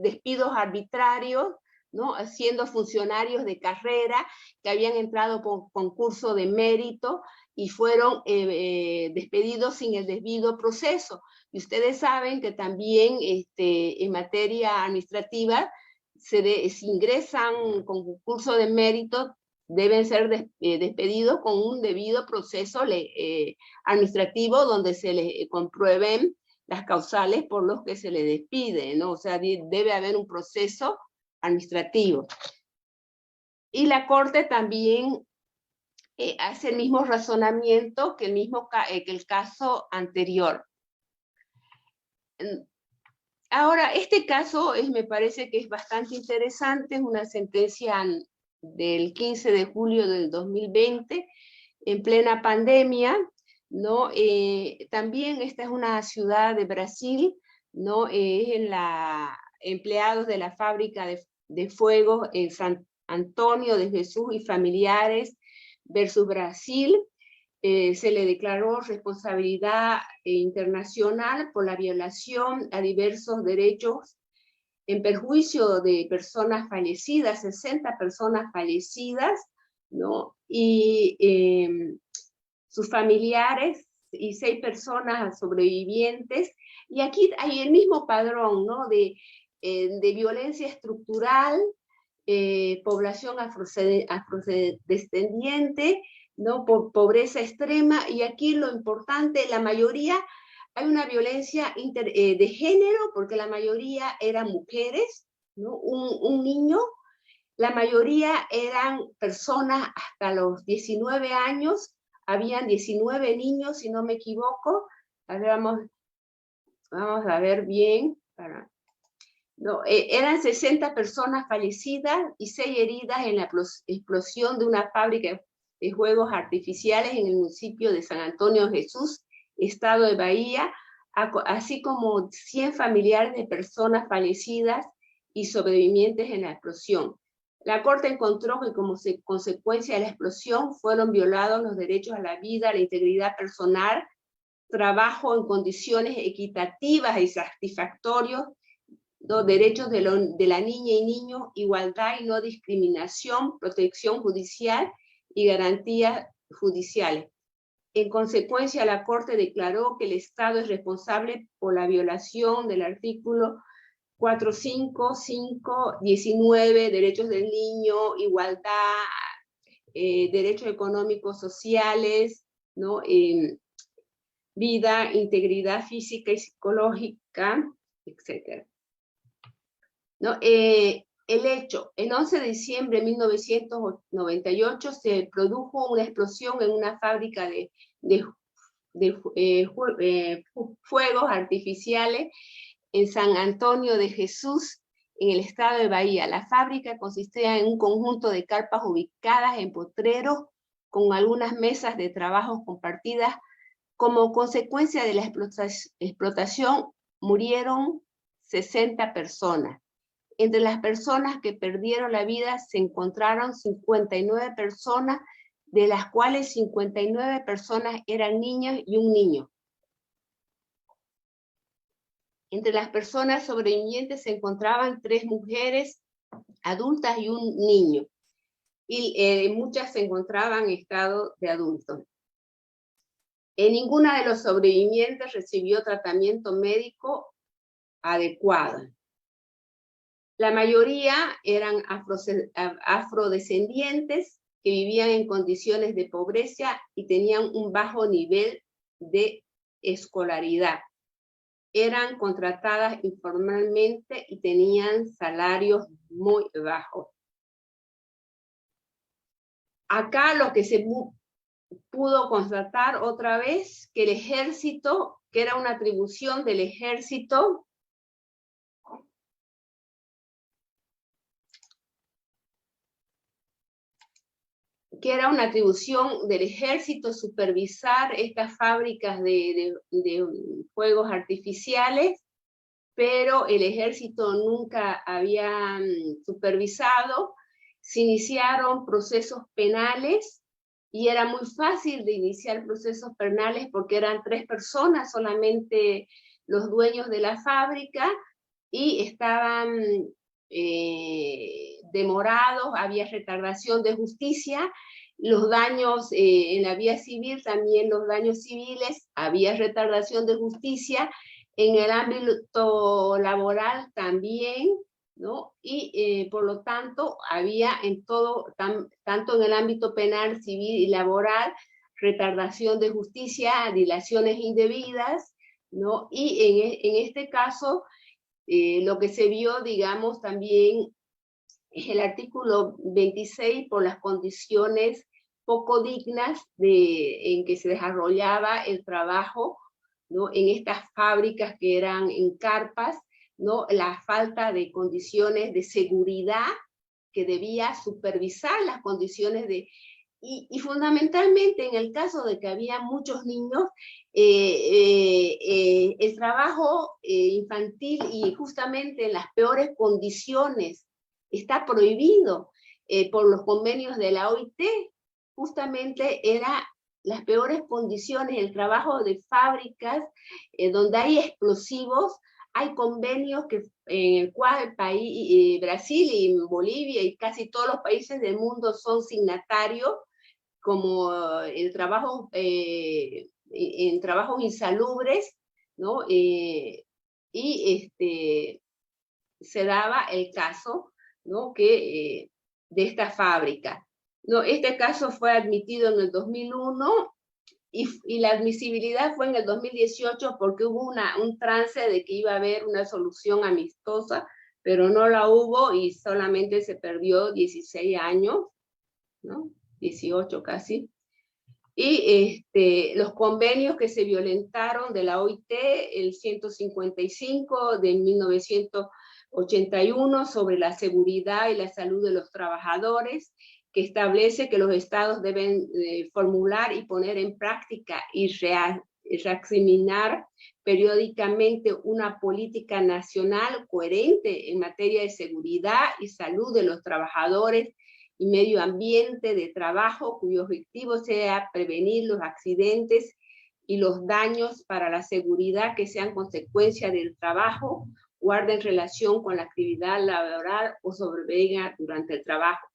despidos arbitrarios, ¿no? Siendo funcionarios de carrera que habían entrado por concurso de mérito y fueron despedidos sin el debido proceso. Y ustedes saben que también en materia administrativa se ingresan con concurso de mérito, deben ser despedidos con un debido proceso administrativo donde se les comprueben las causales por los que se les despide, ¿no? O sea, debe haber un proceso administrativo. Y la Corte también hace el mismo razonamiento que el caso anterior. Ahora, este caso me parece que es bastante interesante, es una sentencia del 15 de julio del 2020, en plena pandemia, ¿no? También esta es una ciudad de Brasil, ¿no? Es empleados de la fábrica de fuegos en San Antonio de Jesús y familiares versus Brasil. Se le declaró responsabilidad internacional por la violación a diversos derechos en perjuicio de personas fallecidas, 60 personas fallecidas, ¿no? Y sus familiares y 6 personas sobrevivientes. Y aquí hay el mismo padrón, ¿no? De violencia estructural, población afrodescendiente, ¿no? Pobreza extrema, y aquí lo importante, la mayoría, hay una violencia de género, porque la mayoría eran mujeres, ¿no? Un niño, la mayoría eran personas hasta los 19 años, habían 19 niños, si no me equivoco. A ver, vamos a ver bien. No, eran 60 personas fallecidas y 6 heridas en la explosión de una fábrica de juegos artificiales en el municipio de San Antonio de Jesús, estado de Bahía, así como 100 familiares de personas fallecidas y sobrevivientes en la explosión. La Corte encontró que como consecuencia de la explosión fueron violados los derechos a la vida, a la integridad personal, trabajo en condiciones equitativas y satisfactorias, los derechos de la niña y niño, igualdad y no discriminación, protección judicial y garantías judiciales. En consecuencia, la Corte declaró que el Estado es responsable por la violación del artículo 4.5, 5, 19, derechos del niño, igualdad, derechos económicos, sociales, ¿no? Vida, integridad física y psicológica, etc. ¿No? El hecho, el 11 de diciembre de 1998 se produjo una explosión en una fábrica de fuegos artificiales en San Antonio de Jesús, en el estado de Bahía. La fábrica consistía en un conjunto de carpas ubicadas en potreros con algunas mesas de trabajo compartidas. Como consecuencia de la explotación murieron 60 personas. Entre las personas que perdieron la vida se encontraron 59 personas, de las cuales 59 personas eran niñas y un niño. Entre las personas sobrevivientes se encontraban 3 mujeres adultas y un niño. Y muchas se encontraban en estado de adultos. Ninguna de los sobrevivientes recibió tratamiento médico adecuado. La mayoría eran afrodescendientes que vivían en condiciones de pobreza y tenían un bajo nivel de escolaridad. Eran contratadas informalmente y tenían salarios muy bajos. Acá lo que se pudo constatar otra vez, que el ejército, que era una atribución del ejército, supervisar estas fábricas de fuegos artificiales, pero el ejército nunca había supervisado. Se iniciaron procesos penales y era muy fácil de iniciar procesos penales porque eran 3 personas, solamente los dueños de la fábrica, y estaban demorados, había retardación de justicia, los daños en la vía civil, también los daños civiles, había retardación de justicia, en el ámbito laboral también, ¿no? Y por lo tanto había en todo, tanto en el ámbito penal, civil y laboral, retardación de justicia, dilaciones indebidas, ¿no? Y en este caso, lo que se vio, digamos, también es el artículo 26 por las condiciones poco dignas en que se desarrollaba el trabajo, ¿no? En estas fábricas que eran en carpas, ¿no? La falta de condiciones de seguridad que debía supervisar las condiciones de... Y fundamentalmente en el caso de que había muchos niños, el trabajo infantil y justamente en las peores condiciones está prohibido por los convenios de la OIT, justamente era las peores condiciones, el trabajo de fábricas donde hay explosivos, hay convenios en el cual Brasil y Bolivia y casi todos los países del mundo son signatarios, como el trabajo en trabajos insalubres, ¿no? Se daba el caso, ¿no? De esta fábrica. No, este caso fue admitido en el 2001 y la admisibilidad fue en el 2018 porque hubo un trance de que iba a haber una solución amistosa, pero no la hubo y solamente se perdió 16 años, ¿no? 18 casi. Y los convenios que se violentaron de la OIT, el 155 de 1981 sobre la seguridad y la salud de los trabajadores, que establece que los estados deben formular y poner en práctica y reexaminar periódicamente una política nacional coherente en materia de seguridad y salud de los trabajadores y medio ambiente de trabajo, cuyo objetivo sea prevenir los accidentes y los daños para la seguridad que sean consecuencia del trabajo, guarden relación con la actividad laboral o sobrevenga durante el trabajo.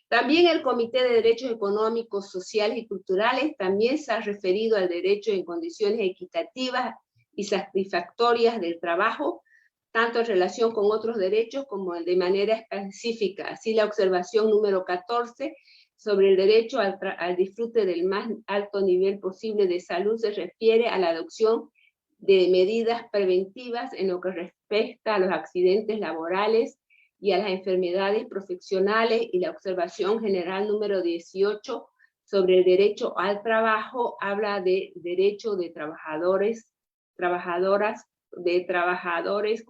También el Comité de Derechos Económicos, Sociales y Culturales también se ha referido al derecho en condiciones equitativas y satisfactorias del trabajo, tanto en relación con otros derechos como de manera específica. Así la observación número 14 sobre el derecho al disfrute del más alto nivel posible de salud se refiere a la adopción de medidas preventivas en lo que respecta a los accidentes laborales y a las enfermedades profesionales, y la observación general número 18 sobre el derecho al trabajo habla de derecho de trabajadores, trabajadoras, de trabajadores,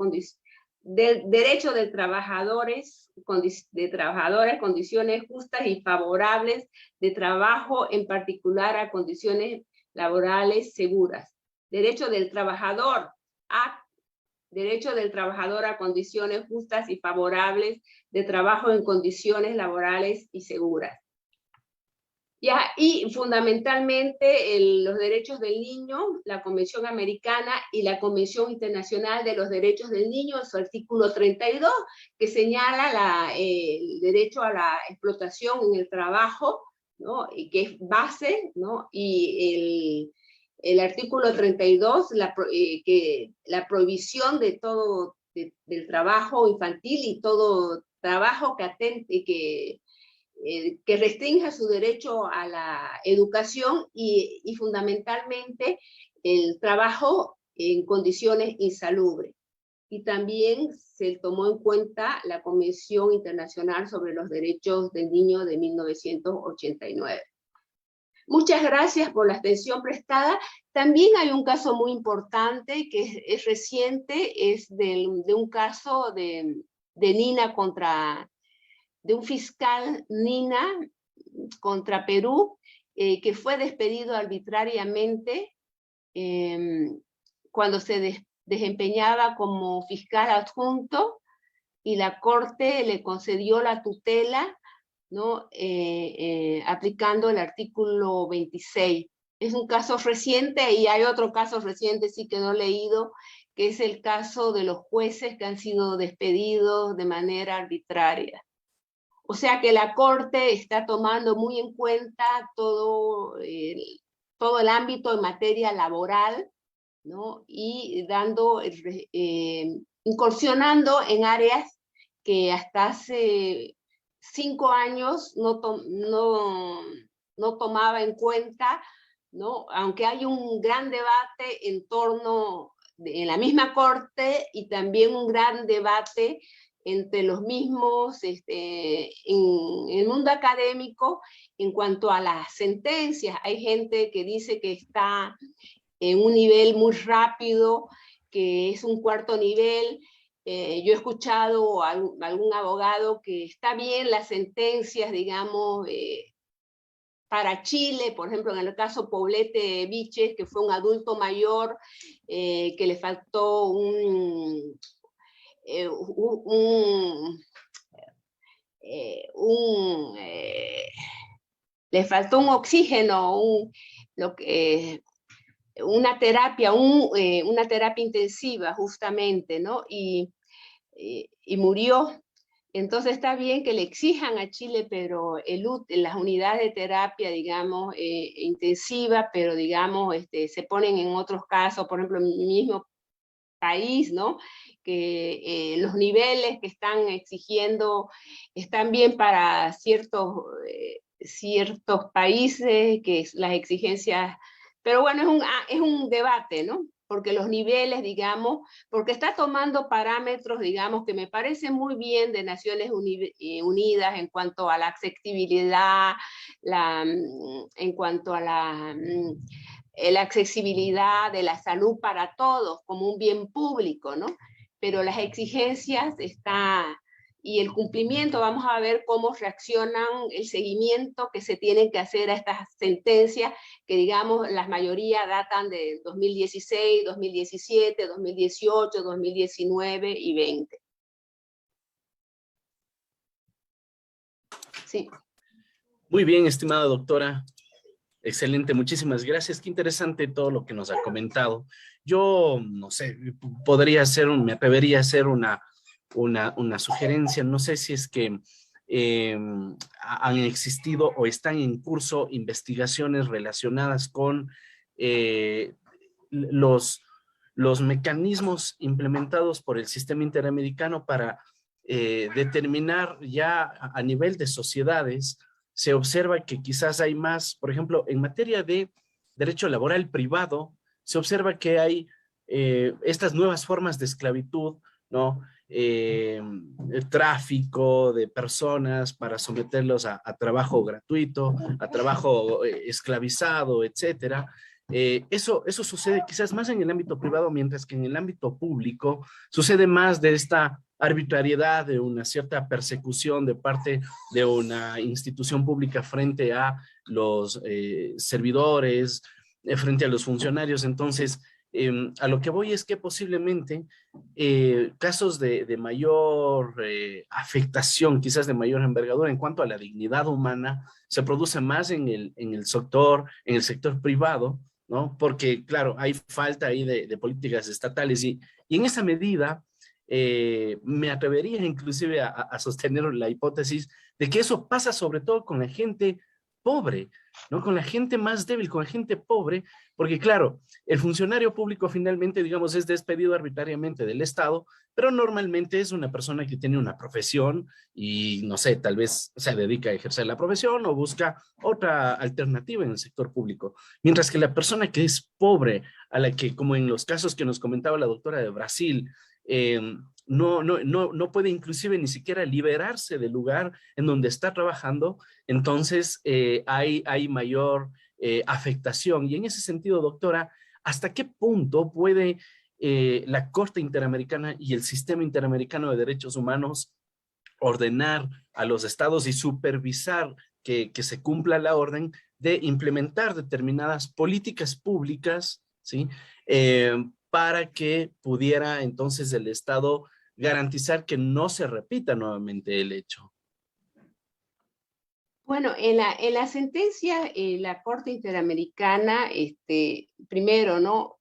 del derecho de trabajadores, condiciones justas y favorables de trabajo, en particular a condiciones laborales seguras. Derecho del trabajador a condiciones justas y favorables de trabajo en condiciones laborales y seguras. Ya, y fundamentalmente los derechos del niño, la Convención Americana y la Convención Internacional de los Derechos del Niño, en su artículo 32, que señala el derecho a la explotación en el trabajo, ¿no? Y que es base, ¿no? Y el artículo 32, que la prohibición de todo, del trabajo infantil y todo trabajo que atente, que restrinja su derecho a la educación y fundamentalmente el trabajo en condiciones insalubres. Y también se tomó en cuenta la Convención Internacional sobre los Derechos del Niño de 1989. Muchas gracias por la atención prestada. También hay un caso muy importante que es reciente, es de un caso de Nina de un fiscal Nina contra Perú, que fue despedido arbitrariamente cuando se desempeñaba como fiscal adjunto, y la Corte le concedió la tutela ¿no? Aplicando el artículo 26. Es un caso reciente y hay otro caso reciente, sí que no he leído, que es el caso de los jueces que han sido despedidos de manera arbitraria. O sea que la Corte está tomando muy en cuenta todo el ámbito en materia laboral, ¿no? Y incursionando en áreas que hasta hace 5 años no tomaba en cuenta, ¿no? Aunque hay un gran debate en la misma Corte y también un gran debate entre los mismos, en el mundo académico, en cuanto a las sentencias. Hay gente que dice que está en un nivel muy rápido, que es un cuarto nivel. Yo he escuchado a algún abogado que está bien las sentencias, digamos, para Chile, por ejemplo, en el caso Poblete Viches, que fue un adulto mayor, que le faltó le faltó un oxígeno, una terapia intensiva justamente, ¿no? Y murió. Entonces está bien que le exijan a Chile, pero las unidades de terapia, digamos, intensiva, pero digamos, se ponen en otros casos, por ejemplo, en mi mismo país, ¿no? Que los niveles que están exigiendo están bien para ciertos países, que las exigencias, pero bueno, es un debate, ¿no? Porque los niveles, digamos, porque está tomando parámetros, digamos, que me parecen muy bien de Naciones Unidas en cuanto a la accesibilidad, en cuanto a la accesibilidad de la salud para todos como un bien público, ¿no? Pero las exigencias y el cumplimiento, vamos a ver cómo reaccionan, el seguimiento que se tienen que hacer a estas sentencias, que digamos la mayoría datan de 2016, 2017, 2018, 2019 y 20. Sí. Muy bien, estimada doctora. Excelente, muchísimas gracias. Qué interesante todo lo que nos ha comentado. Yo, no sé, me atrevería a hacer una sugerencia. No sé si es que han existido o están en curso investigaciones relacionadas con los mecanismos implementados por el sistema interamericano para determinar ya a nivel de sociedades. Se observa que quizás hay más, por ejemplo, en materia de derecho laboral privado, se observa que hay estas nuevas formas de esclavitud, ¿no? El tráfico de personas para someterlos a trabajo gratuito, a trabajo esclavizado, etcétera. Eso sucede quizás más en el ámbito privado, mientras que en el ámbito público sucede más de esta arbitrariedad, de una cierta persecución de parte de una institución pública frente a los servidores, frente a los funcionarios. Entonces, a lo que voy es que posiblemente casos de mayor afectación, quizás de mayor envergadura en cuanto a la dignidad humana, se produce más en el sector privado, ¿no? Porque, claro, hay falta ahí de políticas estatales y en esa medida me atrevería inclusive a sostener la hipótesis de que eso pasa sobre todo con la gente pobre, ¿no? Con la gente más débil, con la gente pobre, porque claro, el funcionario público finalmente, digamos, es despedido arbitrariamente del Estado, pero normalmente es una persona que tiene una profesión y, no sé, tal vez se dedica a ejercer la profesión o busca otra alternativa en el sector público. Mientras que la persona que es pobre, a la que, como en los casos que nos comentaba la doctora de Brasil, no puede inclusive ni siquiera liberarse del lugar en donde está trabajando, entonces hay mayor afectación. Y en ese sentido, doctora, ¿hasta qué punto puede la Corte Interamericana y el Sistema Interamericano de Derechos Humanos ordenar a los estados y supervisar que se cumpla la orden de implementar determinadas políticas públicas, ¿sí? Para que pudiera entonces el Estado garantizar que no se repita nuevamente el hecho? Bueno, en la sentencia, la Corte Interamericana, primero, ¿no?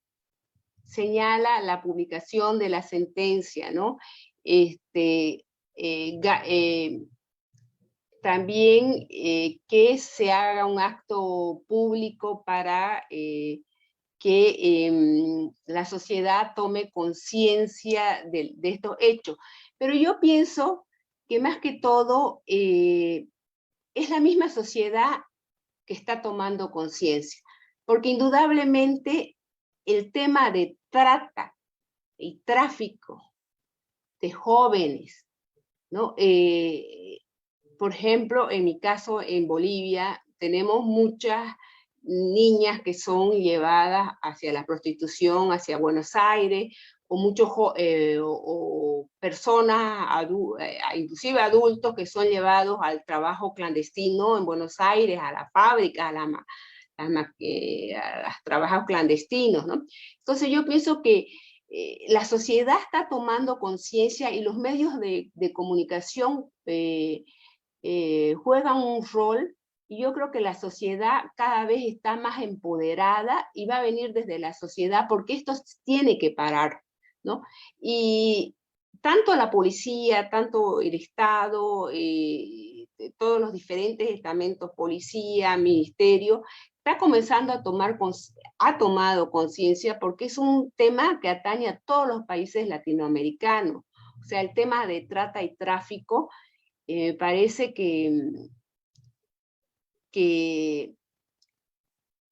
Señala la publicación de la sentencia, ¿no? Este, ga, también que se haga un acto público para que la sociedad tome conciencia de estos hechos. Pero yo pienso que más que todo es la misma sociedad que está tomando conciencia, porque indudablemente el tema de trata y tráfico de jóvenes, ¿no? Por ejemplo, en mi caso, en Bolivia, tenemos muchas niñas que son llevadas hacia la prostitución, hacia Buenos Aires, o muchos o personas, inclusive adultos, que son llevados al trabajo clandestino en Buenos Aires, a la fábrica, a los trabajos clandestinos, ¿no? Entonces yo pienso que la sociedad está tomando conciencia y los medios de comunicación juegan un rol, y yo creo que la sociedad cada vez está más empoderada y va a venir desde la sociedad, porque esto tiene que parar, ¿no? Y tanto la policía, tanto el Estado, todos los diferentes estamentos, policía, ministerio, está comenzando a ha tomado conciencia, porque es un tema que atañe a todos los países latinoamericanos. O sea, el tema de trata y tráfico parece que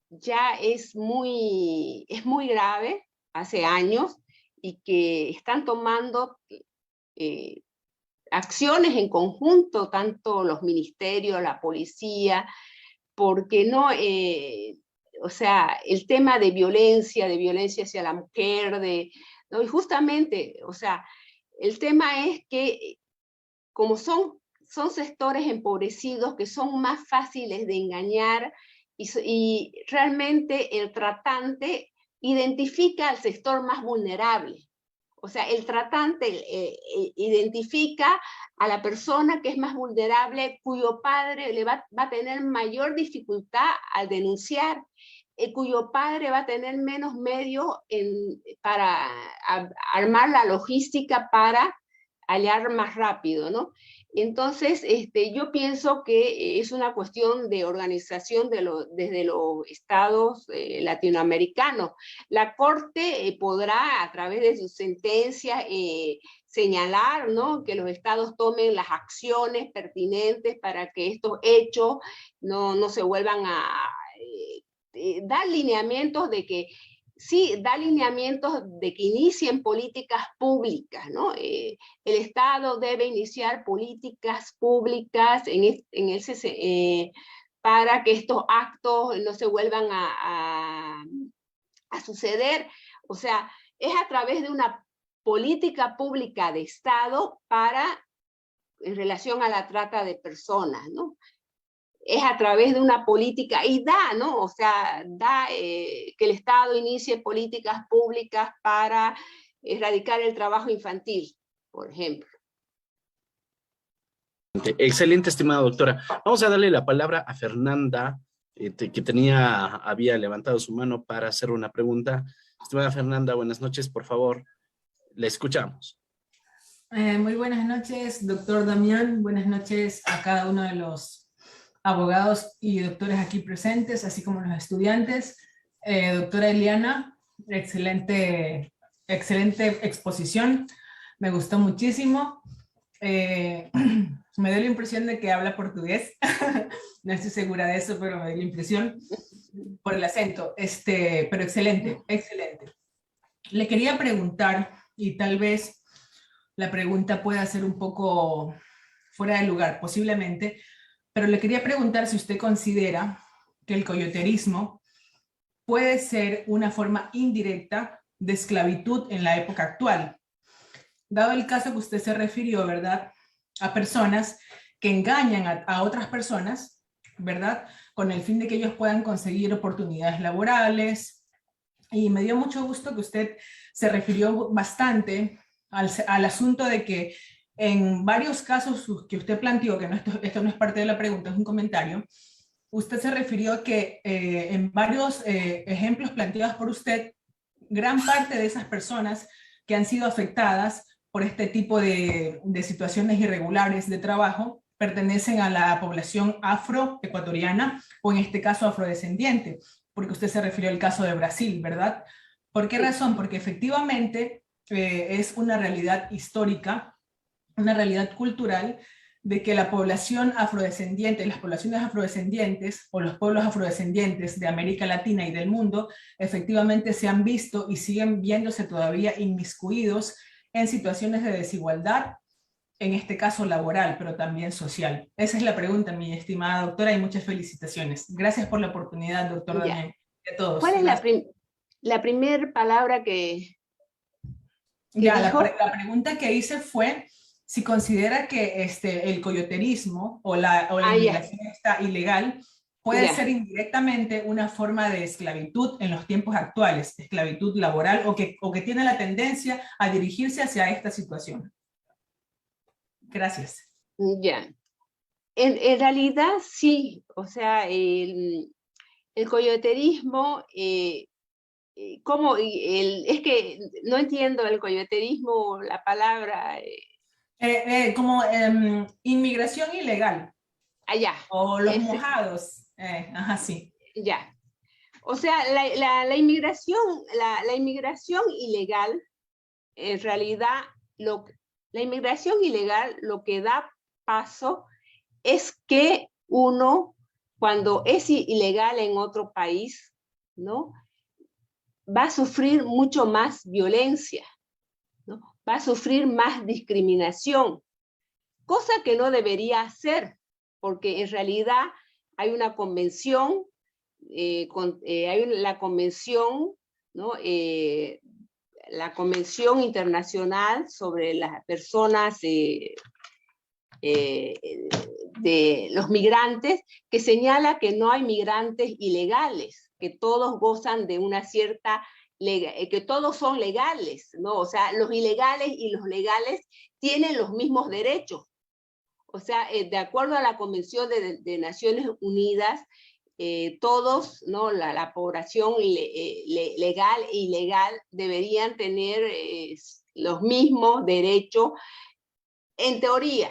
ya es muy grave hace años, y que están tomando acciones en conjunto, tanto los ministerios, la policía, porque no, o sea, el tema de violencia hacia la mujer, ¿no? Y justamente, o sea, el tema es que como son sectores empobrecidos que son más fáciles de engañar, y realmente el tratante identifica al sector más vulnerable. O sea, el tratante identifica a la persona que es más vulnerable, cuyo padre va a tener mayor dificultad al denunciar, cuyo padre va a tener menos medios para armar la logística para hallar más rápido, ¿no? Entonces, yo pienso que es una cuestión de organización desde los estados latinoamericanos. La Corte podrá, a través de sus sentencias, señalar, ¿no?, que los estados tomen las acciones pertinentes para que estos hechos no se vuelvan a dar lineamientos de que sí, da lineamientos de que inicien políticas públicas, ¿no? El Estado debe iniciar políticas públicas para que estos actos no se vuelvan a suceder. O sea, es a través de una política pública de Estado en relación a la trata de personas, ¿no? Es a través de una política, y ¿no? O sea, que el Estado inicie políticas públicas para erradicar el trabajo infantil, por ejemplo. Excelente, estimada doctora. Vamos a darle la palabra a Fernanda, que había levantado su mano para hacer una pregunta. Estimada Fernanda, buenas noches, por favor, la escuchamos. Muy buenas noches, doctor Damián. Buenas noches a cada uno de los abogados y doctores aquí presentes, así como los estudiantes. Doctora Eliana, excelente exposición, me gustó muchísimo. Me dio la impresión de que habla portugués, no estoy segura de eso, pero me dio la impresión por el acento, pero excelente. Le quería preguntar, y tal vez la pregunta pueda ser un poco fuera de lugar, posiblemente, pero le quería preguntar si usted considera que el coyoterismo puede ser una forma indirecta de esclavitud en la época actual. Dado el caso que usted se refirió, ¿verdad?, a personas que engañan a otras personas, ¿verdad?, con el fin de que ellos puedan conseguir oportunidades laborales. Y me dio mucho gusto que usted se refirió bastante al asunto de que en varios casos que usted planteó, que no, esto no es parte de la pregunta, es un comentario, usted se refirió a que en varios ejemplos planteados por usted, gran parte de esas personas que han sido afectadas por este tipo de situaciones irregulares de trabajo pertenecen a la población afroecuatoriana o en este caso afrodescendiente, porque usted se refirió al caso de Brasil, ¿verdad? ¿Por qué razón? Porque efectivamente es una realidad histórica, una realidad cultural, de que la población afrodescendiente, las poblaciones afrodescendientes o los pueblos afrodescendientes de América Latina y del mundo, efectivamente se han visto y siguen viéndose todavía inmiscuidos en situaciones de desigualdad, en este caso laboral, pero también social. Esa es la pregunta, mi estimada doctora, y muchas felicitaciones. Gracias por la oportunidad, doctor Damián. A todos. ¿Cuál es la primera palabra que ya, dijo? la pregunta que hice fue si considera que el coyoterismo o la inmigración está ilegal, puede ser indirectamente una forma de esclavitud en los tiempos actuales, esclavitud laboral, o que tiene la tendencia a dirigirse hacia esta situación. Gracias. Ya. En realidad sí, o sea, el coyoterismo, es que no entiendo el coyoterismo, la palabra. Como inmigración ilegal. Allá. O los mojados. Ajá, sí. Ya. O sea, la inmigración ilegal, en realidad, la inmigración ilegal lo que da paso es que uno, cuando es ilegal en otro país, ¿no?, va a sufrir mucho más violencia, ¿no?, va a sufrir más discriminación, cosa que no debería hacer, porque en realidad hay una convención, la convención, ¿no?, la Convención Internacional sobre las personas de los migrantes, que señala que no hay migrantes ilegales, que todos gozan de una cierta, que todos son legales, ¿no? O sea, los ilegales y los legales tienen los mismos derechos. O sea, de acuerdo a la Convención de Naciones Unidas, todos, ¿no?, la población legal e ilegal deberían tener los mismos derechos en teoría,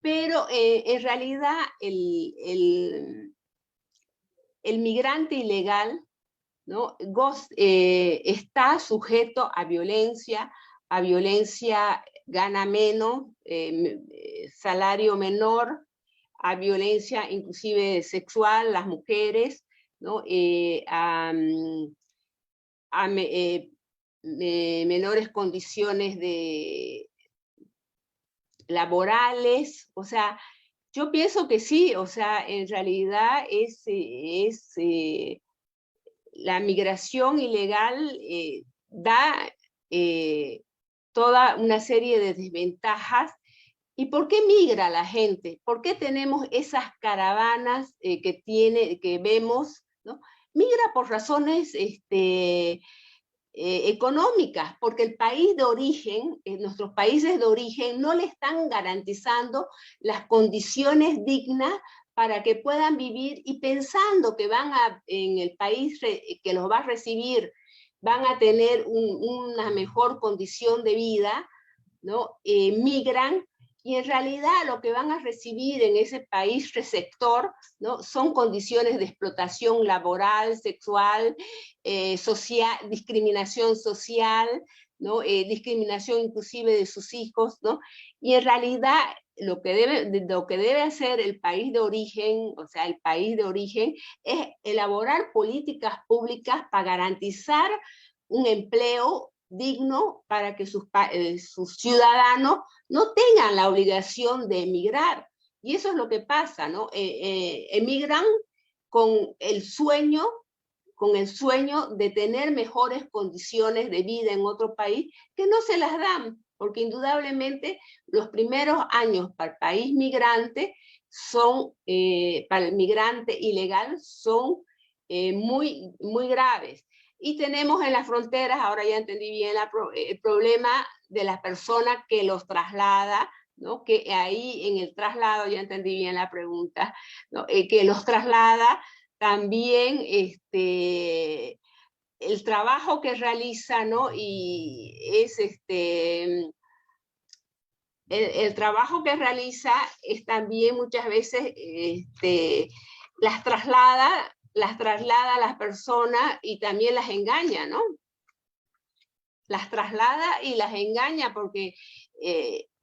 pero en realidad el migrante ilegal, ¿no?, está sujeto a violencia gana menos, salario menor, a violencia inclusive sexual, las mujeres, ¿no?, menores condiciones laborales. O sea, yo pienso que sí, o sea, en realidad la migración ilegal da toda una serie de desventajas. ¿Y por qué migra la gente? ¿Por qué tenemos esas caravanas que vemos, ¿no? Migra por razones económicas, porque el país de origen, nuestros países de origen, no le están garantizando las condiciones dignas para que puedan vivir, y pensando que en el país que los va a recibir, van a tener una mejor condición de vida, ¿no?, migran, y en realidad lo que van a recibir en ese país receptor, ¿no?, son condiciones de explotación laboral, sexual, social, discriminación social, ¿no?, discriminación inclusive de sus hijos, ¿no? Y en realidad lo que debe hacer el país de origen, o sea, el país de origen, es elaborar políticas públicas para garantizar un empleo digno para que sus ciudadanos no tengan la obligación de emigrar. Y eso es lo que pasa, ¿no? Emigran con el sueño de tener mejores condiciones de vida en otro país, que no se las dan, porque indudablemente los primeros años para el país migrante para el migrante ilegal son muy, muy graves. Y tenemos en las fronteras, ahora ya entendí bien el problema de la persona que los traslada, ¿no? Que ahí en el traslado, ya entendí bien la pregunta, ¿no? Que los traslada también el trabajo que realiza, ¿no? Y es el trabajo que realiza es también muchas veces las traslada a las personas y también las engaña, ¿no? Las traslada y las engaña porque,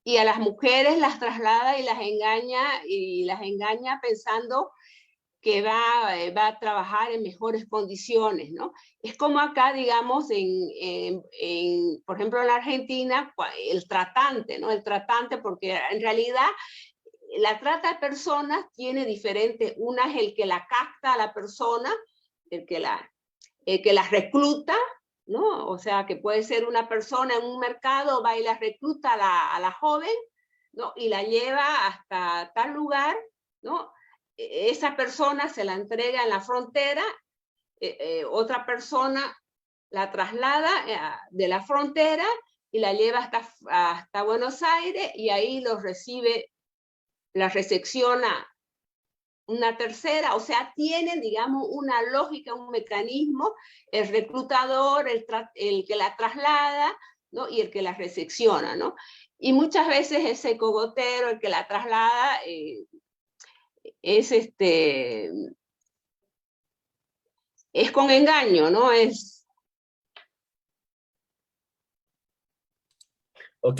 y a las mujeres las traslada y las engaña pensando que va a trabajar en mejores condiciones, ¿no? Es como acá, digamos, por ejemplo, en la Argentina, el tratante, ¿no? El tratante, porque en realidad la trata de personas tiene diferentes. Una es el que la capta a la persona, el que la recluta, ¿no? O sea, que puede ser una persona en un mercado, va y la recluta a la joven, ¿no? Y la lleva hasta tal lugar, ¿no? Esa persona se la entrega en la frontera, otra persona la traslada de la frontera y la lleva hasta Buenos Aires y ahí los recibe, la recepciona una tercera, o sea, tienen, digamos, una lógica, un mecanismo, el reclutador, el que la traslada, ¿no? Y el que la recepciona, ¿no? Y muchas veces ese cogotero, el que la traslada, es con engaño, ¿no? Ok,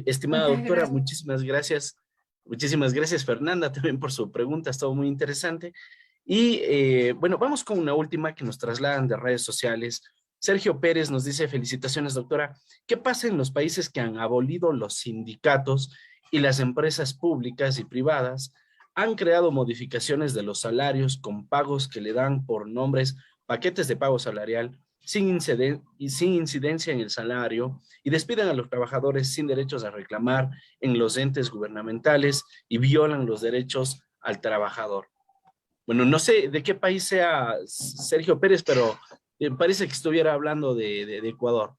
estimada Muchas doctora, gracias. muchísimas gracias. Muchísimas gracias, Fernanda, también por su pregunta, ha estado muy interesante. Y bueno, vamos con una última que nos trasladan de redes sociales. Sergio Pérez nos dice, felicitaciones, doctora. ¿Qué pasa en los países que han abolido los sindicatos y las empresas públicas y privadas han creado modificaciones de los salarios con pagos que le dan por nombres paquetes de pago salarial sin incidencia en el salario y despiden a los trabajadores sin derechos a reclamar en los entes gubernamentales y violan los derechos al trabajador? Bueno, no sé de qué país sea Sergio Pérez, pero parece que estuviera hablando de Ecuador.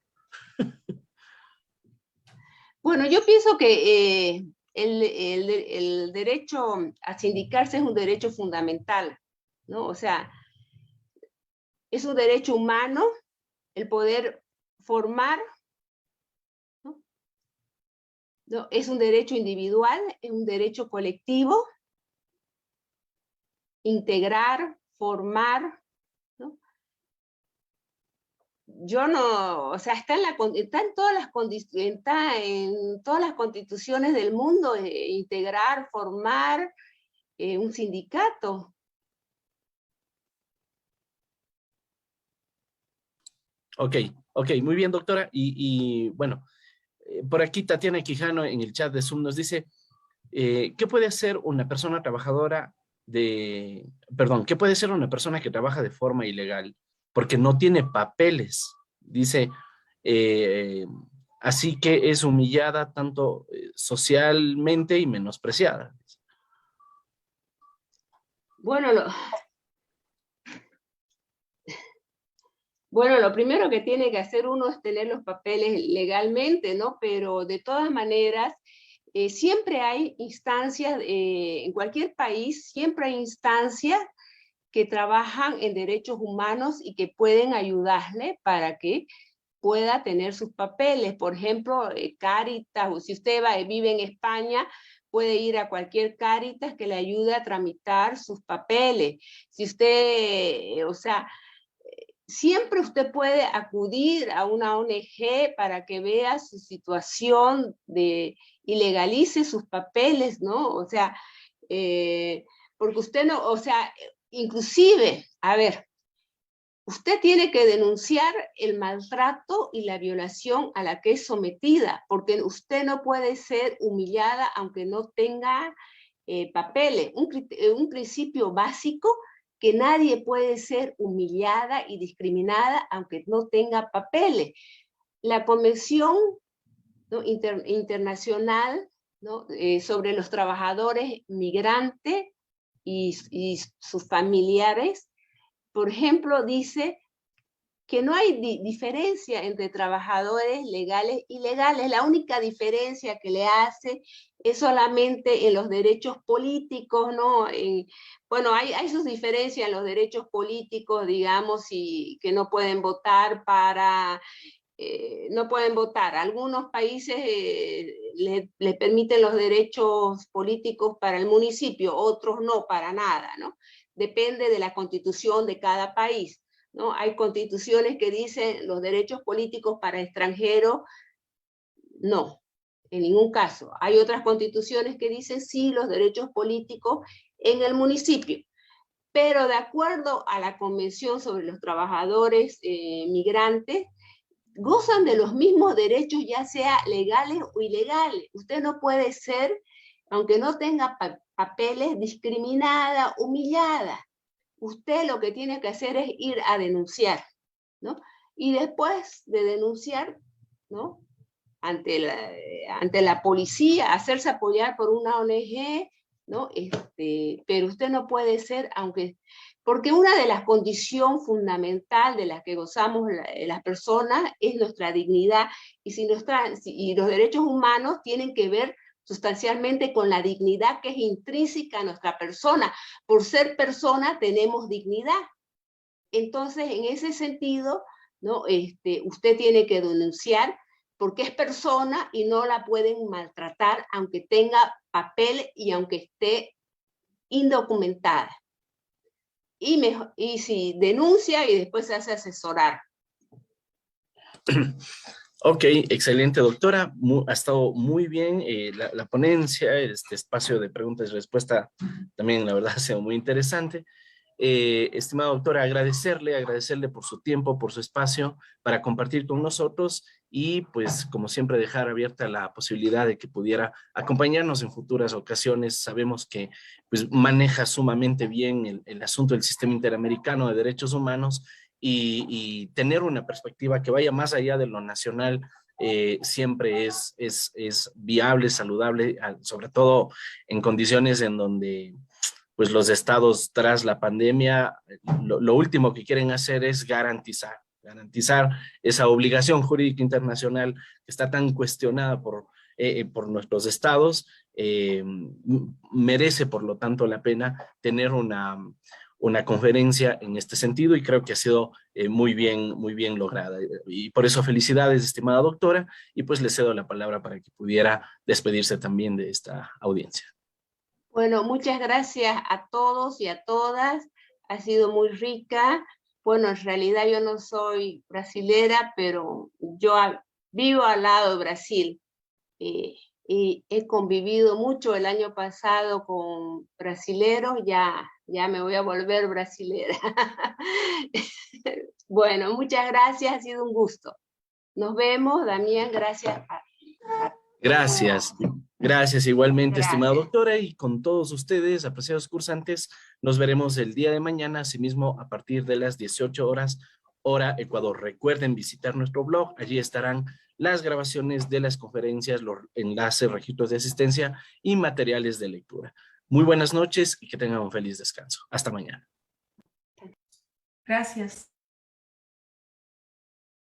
Bueno, yo pienso que el derecho a sindicarse es un derecho fundamental, ¿no? O sea, es un derecho humano el poder formar, ¿no? ¿No? Es un derecho individual, es un derecho colectivo, integrar, formar, ¿no? Yo no, o sea, está en todas las constituciones del mundo, integrar, formar un sindicato. Ok, muy bien, doctora. Y bueno, por aquí Tatiana Quijano en el chat de Zoom nos dice, ¿qué puede hacer una persona trabajadora qué puede hacer una persona que trabaja de forma ilegal porque no tiene papeles? Dice, eh, así que es humillada tanto socialmente y menospreciada. Bueno, lo primero que tiene que hacer uno es tener los papeles legalmente, ¿no? Pero de todas maneras, siempre hay instancias, en cualquier país, siempre hay instancias que trabajan en derechos humanos y que pueden ayudarle para que pueda tener sus papeles. Por ejemplo, Cáritas, o si usted vive en España, puede ir a cualquier Cáritas que le ayude a tramitar sus papeles. Si usted, o sea, siempre usted puede acudir a una ONG para que vea su situación y legalice sus papeles, ¿no? O sea, porque usted no, o sea, inclusive, a ver, usted tiene que denunciar el maltrato y la violación a la que es sometida, porque usted no puede ser humillada aunque no tenga papeles. Un principio básico, que nadie puede ser humillada y discriminada aunque no tenga papeles. La Convención, ¿no? Internacional, ¿no? Sobre los trabajadores migrantes y sus familiares, por ejemplo, dice que no hay diferencia entre trabajadores legales y ilegales. La única diferencia que le hace es solamente en los derechos políticos, ¿no? Bueno, hay sus diferencias en los derechos políticos, digamos, y que no pueden votar no pueden votar. Algunos países le permiten los derechos políticos para el municipio, otros no, para nada, ¿no? Depende de la constitución de cada país, ¿no? Hay constituciones que dicen los derechos políticos para extranjeros, no, en ningún caso. Hay otras constituciones que dicen sí, los derechos políticos en el municipio. Pero de acuerdo a la Convención sobre los Trabajadores Migrantes, gozan de los mismos derechos, ya sea legales o ilegales. Usted no puede ser, aunque no tenga papeles, discriminada, humillada. Usted lo que tiene que hacer es ir a denunciar, ¿no? Y después de denunciar, ¿no? Ante la policía, hacerse apoyar por una ONG, ¿no? Pero usted no puede ser, porque una de las condiciones fundamentales de las que gozamos las personas es nuestra dignidad, y los derechos humanos tienen que ver sustancialmente con la dignidad que es intrínseca a nuestra persona. Por ser persona tenemos dignidad. Entonces, en ese sentido, ¿no? Usted tiene que denunciar porque es persona y no la pueden maltratar aunque tenga papel y aunque esté indocumentada. Y si denuncia y después se hace asesorar. Ok, excelente, doctora. Ha estado muy bien la ponencia, este espacio de preguntas y respuesta también, la verdad, ha sido muy interesante. Estimada doctora, agradecerle por su tiempo, por su espacio para compartir con nosotros y pues como siempre dejar abierta la posibilidad de que pudiera acompañarnos en futuras ocasiones. Sabemos que pues maneja sumamente bien el asunto del sistema interamericano de derechos humanos y tener una perspectiva que vaya más allá de lo nacional siempre es viable, saludable, sobre todo en condiciones en donde pues los estados tras la pandemia, lo último que quieren hacer es garantizar esa obligación jurídica internacional que está tan cuestionada por nuestros estados. Merece, por lo tanto, la pena tener una conferencia en este sentido y creo que ha sido muy bien lograda. Y por eso felicidades, estimada doctora, y pues le cedo la palabra para que pudiera despedirse también de esta audiencia. Bueno, muchas gracias a todos y a todas. Ha sido muy rica. Bueno, en realidad yo no soy brasilera, pero yo vivo al lado de Brasil. Y he convivido mucho el año pasado con brasileros, ya me voy a volver brasilera. Bueno, muchas gracias, ha sido un gusto. Nos vemos, Damián, gracias. Gracias igualmente, Gracias. estimada doctora, y con todos ustedes, apreciados cursantes, nos veremos el día de mañana, asimismo a partir de las 18 horas, hora Ecuador. Recuerden visitar nuestro blog, allí estarán las grabaciones de las conferencias, los enlaces, registros de asistencia y materiales de lectura. Muy buenas noches y que tengan un feliz descanso. Hasta mañana. Gracias.